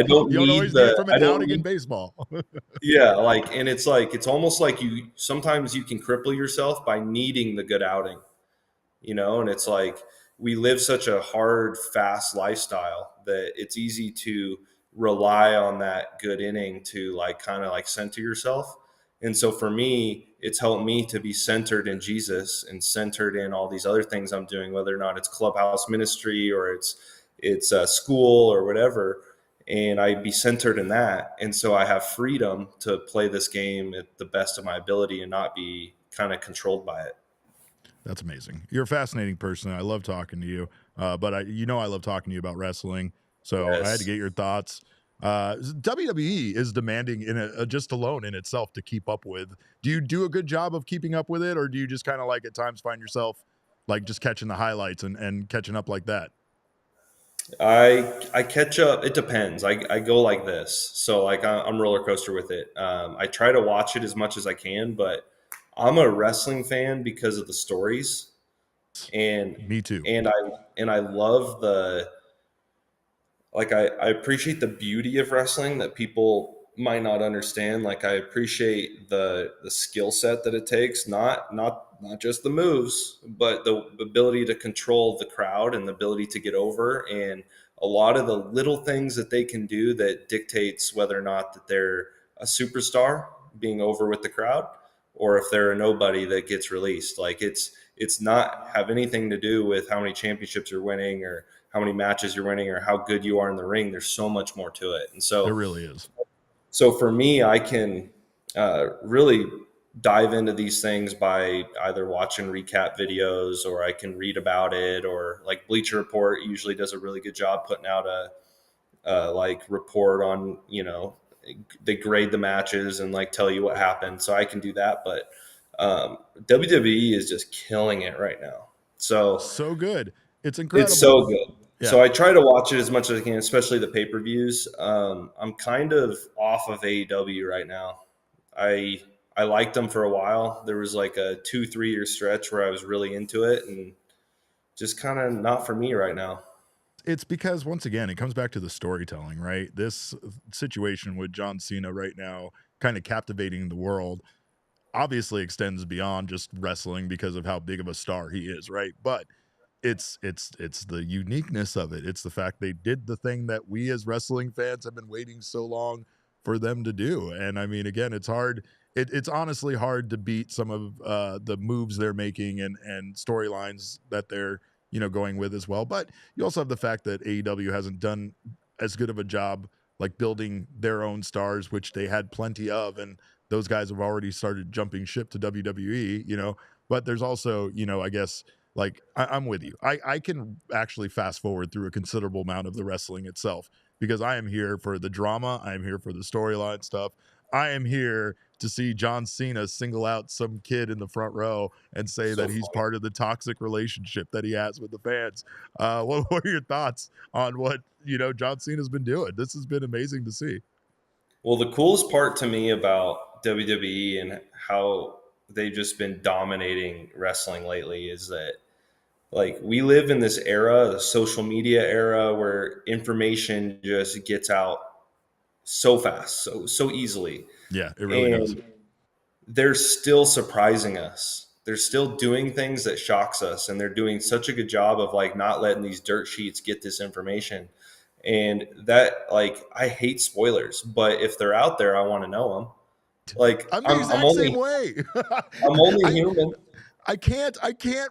don't need always need it from an outing in baseball. Yeah. And it's almost like sometimes you can cripple yourself by needing the good outing, and it's like, we live such a hard, fast lifestyle that it's easy to rely on that good inning to kind of center yourself. And so for me, it's helped me to be centered in Jesus and centered in all these other things I'm doing, whether or not it's clubhouse ministry or it's school or whatever. And I be centered in that. And so I have freedom to play this game at the best of my ability and not be kind of controlled by it. That's amazing. You're a fascinating person. I love talking to you. But I love talking to you about wrestling. So yes. I had to get your thoughts. WWE is demanding just alone in itself to keep up with. Do you do a good job of keeping up with it, or do you just kind of at times find yourself just catching the highlights and catching up like that? I catch up. It depends. I go like this. So I'm roller coaster with it. I try to watch it as much as I can, but I'm a wrestling fan because of the stories. And me too. And I love I appreciate the beauty of wrestling that people might not understand. I appreciate the skill set that it takes, not just the moves, but the ability to control the crowd and the ability to get over, and a lot of the little things that they can do that dictates whether or not that they're a superstar being over with the crowd, or if they're a nobody that gets released. It's not have anything to do with how many championships you're winning or how many matches you're winning or how good you are in the ring. There's so much more to it. And so there really is. So for me, I can really dive into these things by either watching recap videos, or I can read about it, or Bleacher Report usually does a really good job putting out a report on, they grade the matches and tell you what happened. So I can do that. But WWE is just killing it right now. So good. It's incredible. It's so good. Yeah. So I try to watch it as much as I can, especially the pay-per-views. I'm kind of off of AEW right now. I liked them for a while. There was a 2-3 year stretch where I was really into it, and just kind of not for me right now. It's because, once again, it comes back to the storytelling, right? This situation with John Cena right now kind of captivating the world obviously extends beyond just wrestling because of how big of a star he is, right? But it's the uniqueness of it. It's the fact they did the thing that we as wrestling fans have been waiting so long for them to do. And I mean, again, it's hard it's honestly hard to beat some of the moves they're making and storylines that they're, going with as well. But you also have the fact that AEW hasn't done as good of a job like building their own stars, which they had plenty of, and those guys have already started jumping ship to WWE, but there's also, I guess, like, I'm with you. I can actually fast forward through a considerable amount of the wrestling itself because I am here for the drama. I am here for the storyline stuff. I am here to see John Cena single out some kid in the front row and say that he's part of the toxic relationship that he has with the fans. What are your thoughts on what, John Cena's been doing? This has been amazing to see. Well, the coolest part to me about WWE and how they've just been dominating wrestling lately is that, like, we live in this era, the social media era, where information just gets out so fast, so easily. Yeah, it really does. They're still surprising us. They're still doing things that shocks us, and they're doing such a good job of like not letting these dirt sheets get this information. And that, like, I hate spoilers, but if they're out there, I want to know them. Like, I'm the exact same way. I'm only human. I can't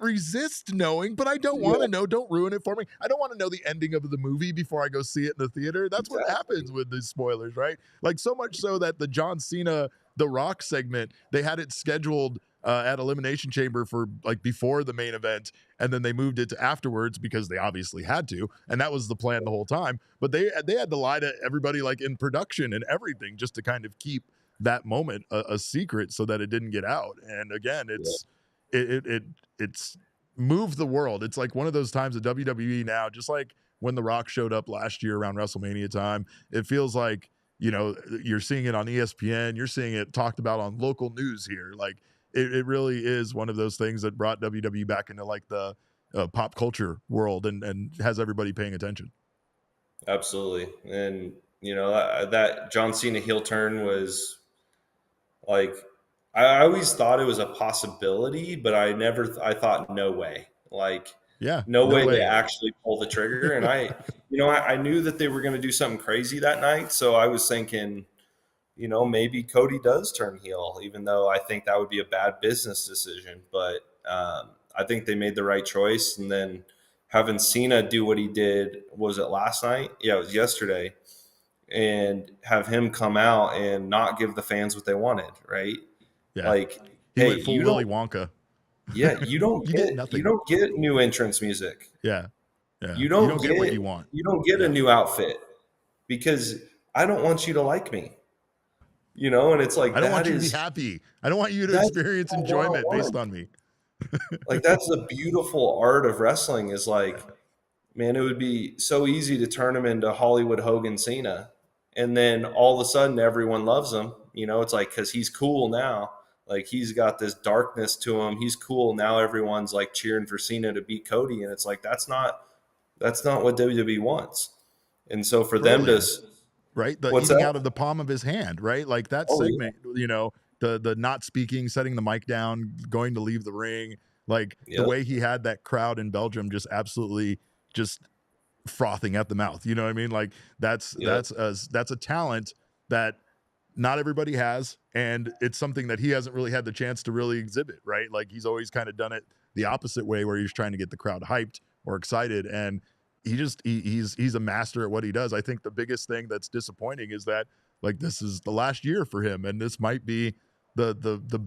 resist knowing, but I don't want to know. Don't ruin it for me. I don't want to know the ending of the movie before I go see it in the theater. That's what happens with these spoilers, right? Like, so much so that the John Cena, The Rock segment, they had it scheduled at Elimination Chamber for like before the main event, and then they moved it to afterwards because they obviously had to, and that was the plan the whole time. But they had to lie to everybody, like in production and everything, just to kind of keep that moment a secret so that it didn't get out. And again, it's moved the world. It's like one of those times at WWE now, just like when The Rock showed up last year around WrestleMania time, it feels like, you're seeing it on ESPN, you're seeing it talked about on local news here. Like, it really is one of those things that brought WWE back into like the pop culture world and has everybody paying attention. Absolutely. And, that John Cena heel turn was like, I always thought it was a possibility, but I thought no way. Like, no way to actually pull the trigger. And I knew that they were going to do something crazy that night. So I was thinking, maybe Cody does turn heel, even though I think that would be a bad business decision. But I think they made the right choice. And then having Cena do what he did, was it last night? Yeah, it was yesterday. And have him come out and not give the fans what they wanted, right? Yeah. Like, he went full Willy Wonka. Yeah, you don't get nothing. You don't get new entrance music. Yeah. You don't get what you want. You don't get a new outfit because I don't want you to like me. And it's like, I don't want you to be happy. I don't want you to experience enjoyment based on me. Like, that's the beautiful art of wrestling is like, man, it would be so easy to turn him into Hollywood Hogan Cena. And then all of a sudden everyone loves him. It's like, because he's cool now. Like, he's got this darkness to him. He's cool. Now everyone's like cheering for Cena to beat Cody. And it's like, that's not what WWE wants. And so for them to, right. The eating out of the palm of his hand, right? Like that segment, the not speaking, setting the mic down, going to leave the ring, like the way he had that crowd in Belgium just absolutely just frothing at the mouth. You know what I mean? Like that's a talent that not everybody has, and it's something that he hasn't really had the chance to really exhibit, right? Like he's always kind of done it the opposite way, where he's trying to get the crowd hyped or excited, and he's a master at what he does. I think the biggest thing that's disappointing is that, like, this is the last year for him, and this might be the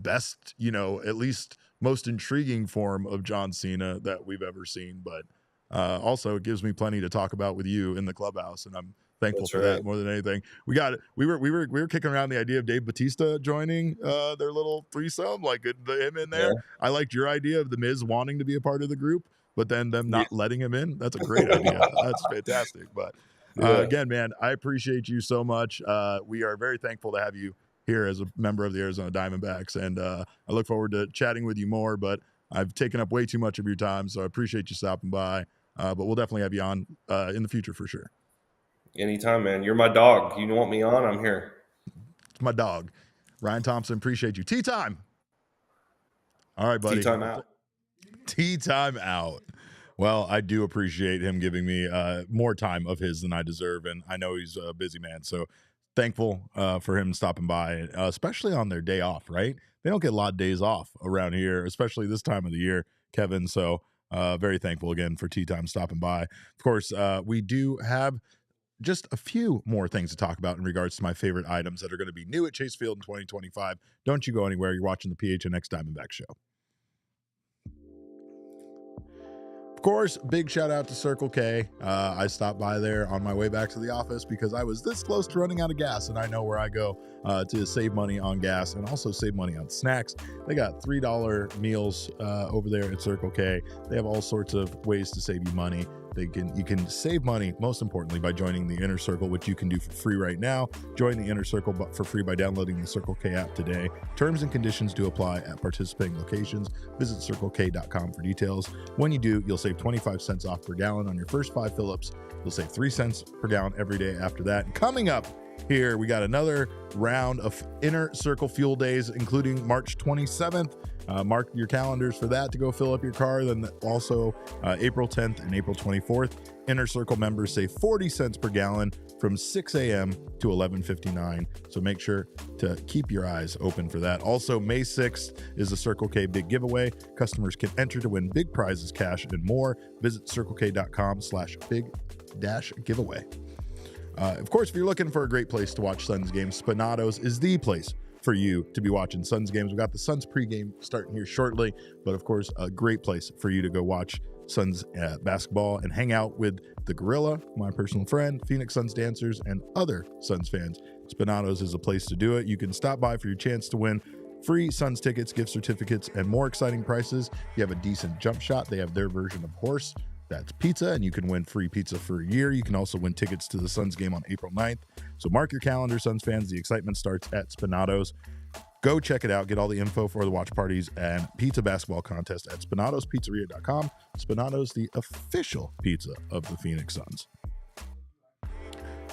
best, at least most intriguing form of John Cena that we've ever seen. But also, it gives me plenty to talk about with you in the clubhouse, and I'm thankful for that more than anything. We were kicking around the idea of Dave Bautista joining their little threesome, like him in there. Yeah. I liked your idea of The Miz wanting to be a part of the group, but then them not letting him in. That's a great idea. That's fantastic. But again, man, I appreciate you so much. We are very thankful to have you here as a member of the Arizona Diamondbacks, and I look forward to chatting with you more. But I've taken up way too much of your time, so I appreciate you stopping by. But we'll definitely have you on in the future for sure. Anytime, man. You're my dog. You want me on? I'm here. It's my dog. Ryan Thompson, appreciate you. Tea time. All right, buddy. Tea time out. Tea time out. Well, I do appreciate him giving me more time of his than I deserve, and I know he's a busy man. So thankful for him stopping by, especially on their day off, right? They don't get a lot of days off around here, especially this time of the year, Kevin. So very thankful again for Tea Time stopping by. Of course, we do have just a few more things to talk about in regards to my favorite items that are going to be new at Chase Field in 2025. Don't you go anywhere. You're watching the PHNX Diamondbacks show. Of course, big shout out to Circle K. I stopped by there on my way back to the office because I was this close to running out of gas, and I know where I go to save money on gas and also save money on snacks. They got $3 meals over there at Circle K. They have all sorts of ways to save you money. You can save money, most importantly, by joining the Inner Circle, which you can do for free right now. Join the Inner Circle for free by downloading the Circle K app today. Terms and conditions do apply at participating locations. Visit CircleK.com for details. When you do, you'll save 25 cents off per gallon on your first 5 fill-ups. You'll save 3 cents per gallon every day after that. And coming up here, we got another round of Inner Circle Fuel Days, including March 27th. Mark your calendars for that to go fill up your car. Then also April 10th and April 24th. Inner Circle members save 40 cents per gallon from 6 a.m. to 11:59. So make sure to keep your eyes open for that. Also, May 6th is the Circle K Big Giveaway. Customers can enter to win big prizes, cash, and more. Visit CircleK.com/big-giveaway. Of course, if you're looking for a great place to watch Suns games, Spinatos is the place for you to be watching Suns games. We've got the Suns pregame starting here shortly, but of course, a great place for you to go watch Suns basketball and hang out with the Gorilla, my personal friend, Phoenix Suns dancers, and other Suns fans. Spinatos is a place to do it. You can stop by for your chance to win free Suns tickets, gift certificates, and more exciting prices. You have a decent jump shot. They have their version of horse. That's pizza, and you can win free pizza for a year. You can also win tickets to the Suns game on April 9th. So mark your calendar, Suns fans. The excitement starts at Spinatos. Go check it out. Get all the info for the watch parties and pizza basketball contest at SpinatosPizzeria.com. Spinatos, the official pizza of the Phoenix Suns.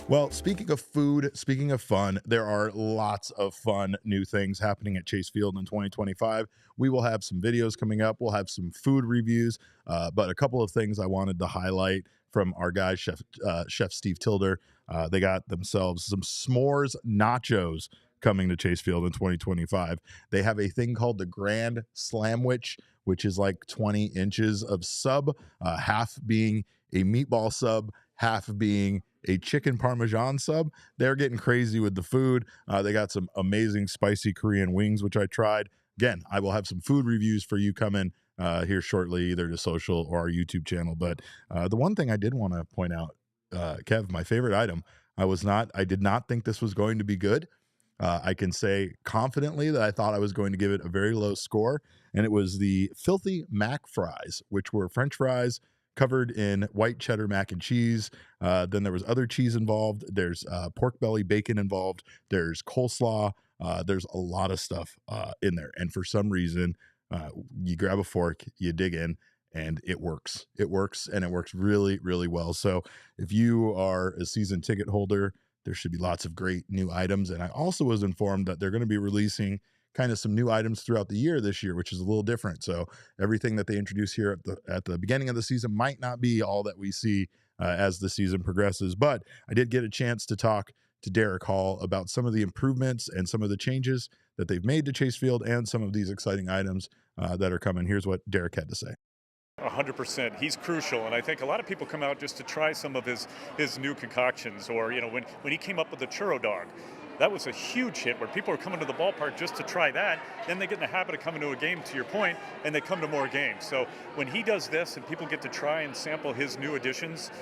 Well, speaking of food, speaking of fun, there are lots of fun new things happening at Chase Field in 2025. We will have some videos coming up. We'll have some food reviews, but a couple of things I wanted to highlight from our guy, Chef Steve Tilder. They got themselves some s'mores nachos coming to Chase Field in 2025. They have a thing called the Grand Slamwich, which is like 20 inches of sub, half being a meatball sub, half being a chicken Parmesan sub. They're getting crazy with the food. They got some amazing spicy Korean wings, which I tried. Again, I will have some food reviews for you coming here shortly, either to social or our YouTube channel. But the one thing I did want to point out, Kev, my favorite item, I did not think this was going to be good. I can say confidently that I thought I was going to give it a very low score, and it was the Filthy Mac fries, which were French fries covered in white cheddar mac and cheese. Then there was other cheese involved. There's pork belly bacon involved. There's coleslaw. There's a lot of stuff in there. And for some reason, you grab a fork, you dig in, and it works. It works, and it works really, really well. So if you are a season ticket holder, there should be lots of great new items. And I also was informed that they're going to be releasing kind of some new items throughout the year this year, which is a little different. So everything that they introduce here at the beginning of the season might not be all that we see as the season progresses. But I did get a chance to talk to Derek Hall about some of the improvements and some of the changes that they've made to Chase Field and some of these exciting items that are coming. Here's what Derek had to say. 100%. He's crucial, and I think a lot of people come out just to try some of his new concoctions. Or, you know, when he came up with the churro dog, that was a huge hit where people are coming to the ballpark just to try that. Then they get in the habit of coming to a game, to your point, and they come to more games. So when he does this and people get to try and sample his new additions,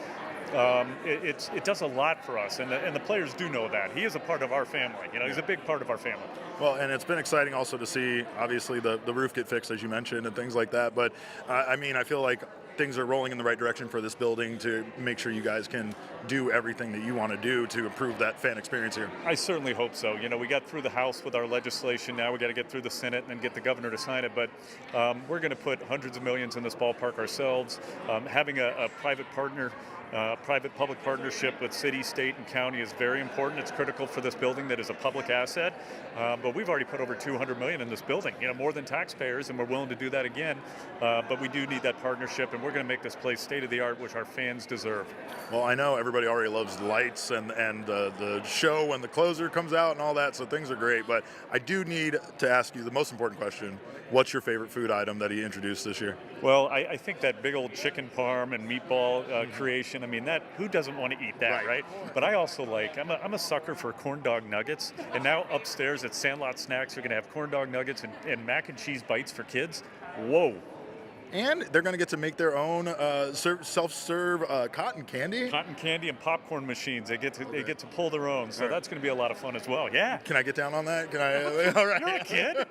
it does a lot for us, and the players do know that. He is a part of our family. You know, he's a big part of our family. Well, and it's been exciting also to see, obviously, the roof get fixed, as you mentioned, and things like that. But, I mean, I feel like things are rolling in the right direction for this building to make sure you guys can do everything that you want to do to improve that fan experience here. I certainly hope so. You know, we got through the House with our legislation. Now we got to get through the Senate and then get the governor to sign it. But we're going to put hundreds of millions in this ballpark ourselves. Having a private partner, private-public partnership with city, state, and county is very important. It's critical for this building that is a public asset. But we've already put over $200 million in this building, you know, more than taxpayers, and we're willing to do that again. But we do need that partnership, and we're going to make this place state-of-the-art, which our fans deserve. Well, I know everybody everybody already loves the lights and the show when the closer comes out and all that, so things are great. But I do need to ask you the most important question. What's your favorite food item that he introduced this year? Well, I think that big old chicken parm and meatball creation, I mean, that who doesn't want to eat that, right? But I also I'm a sucker for corn dog nuggets. And now upstairs at Sandlot Snacks, you're going to have corn dog nuggets and mac and cheese bites for kids. Whoa. And they're going to get to make their own self-serve cotton candy. Cotton candy and popcorn machines. They get to pull their own. So that's going to be a lot of fun as well. Yeah. Can I get down on that? Can I? All right. You're a kid.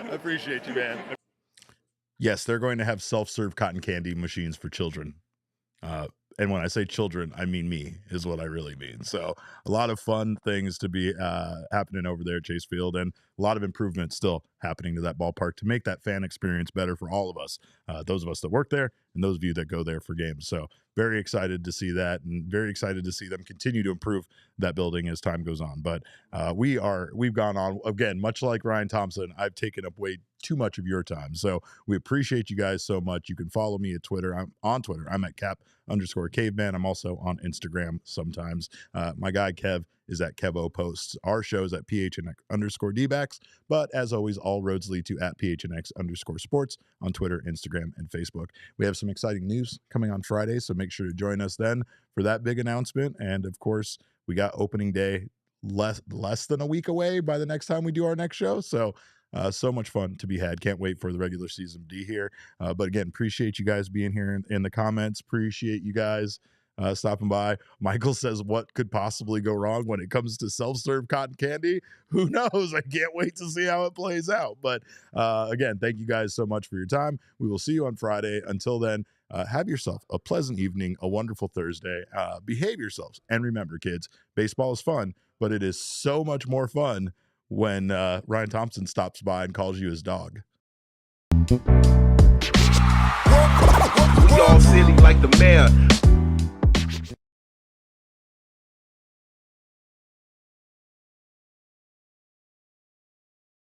I appreciate you, man. Yes, they're going to have self-serve cotton candy machines for children. And when I say children, I mean me, is what I really mean. So a lot of fun things to be happening over there at Chase Field, and a lot of improvements still happening to that ballpark to make that fan experience better for all of us, those of us that work there and those of you that go there for games. So very excited to see that, and very excited to see them continue to improve that building as time goes on. But we've gone on, again, much like Ryan Thompson, I've taken up way too much of your time. So we appreciate you guys so much. You can follow me at Twitter. I'm on Twitter. I'm at Cap_Caveman. I'm also on Instagram sometimes. My guy Kev is at Kevo Posts. Our show is at PHNX_Dbacks. But as always, all roads lead to at PHNX_sports on Twitter, Instagram, and Facebook. We have some exciting news coming on Friday, so make sure to join us then for that big announcement. And of course, we got opening day less than a week away by the next time we do our next show. So much fun to be had. Can't wait for the regular season to be here. But again, appreciate you guys being here in the comments. Appreciate you guys stopping by. Michael says, what could possibly go wrong when it comes to self-serve cotton candy? Who knows? I can't wait to see how it plays out. But again, thank you guys so much for your time. We will see you on Friday. Until then, have yourself a pleasant evening, a wonderful Thursday. Behave yourselves. And remember, kids, baseball is fun, but it is so much more fun when Ryan Thompson stops by and calls you his dog. We all silly like the mayor.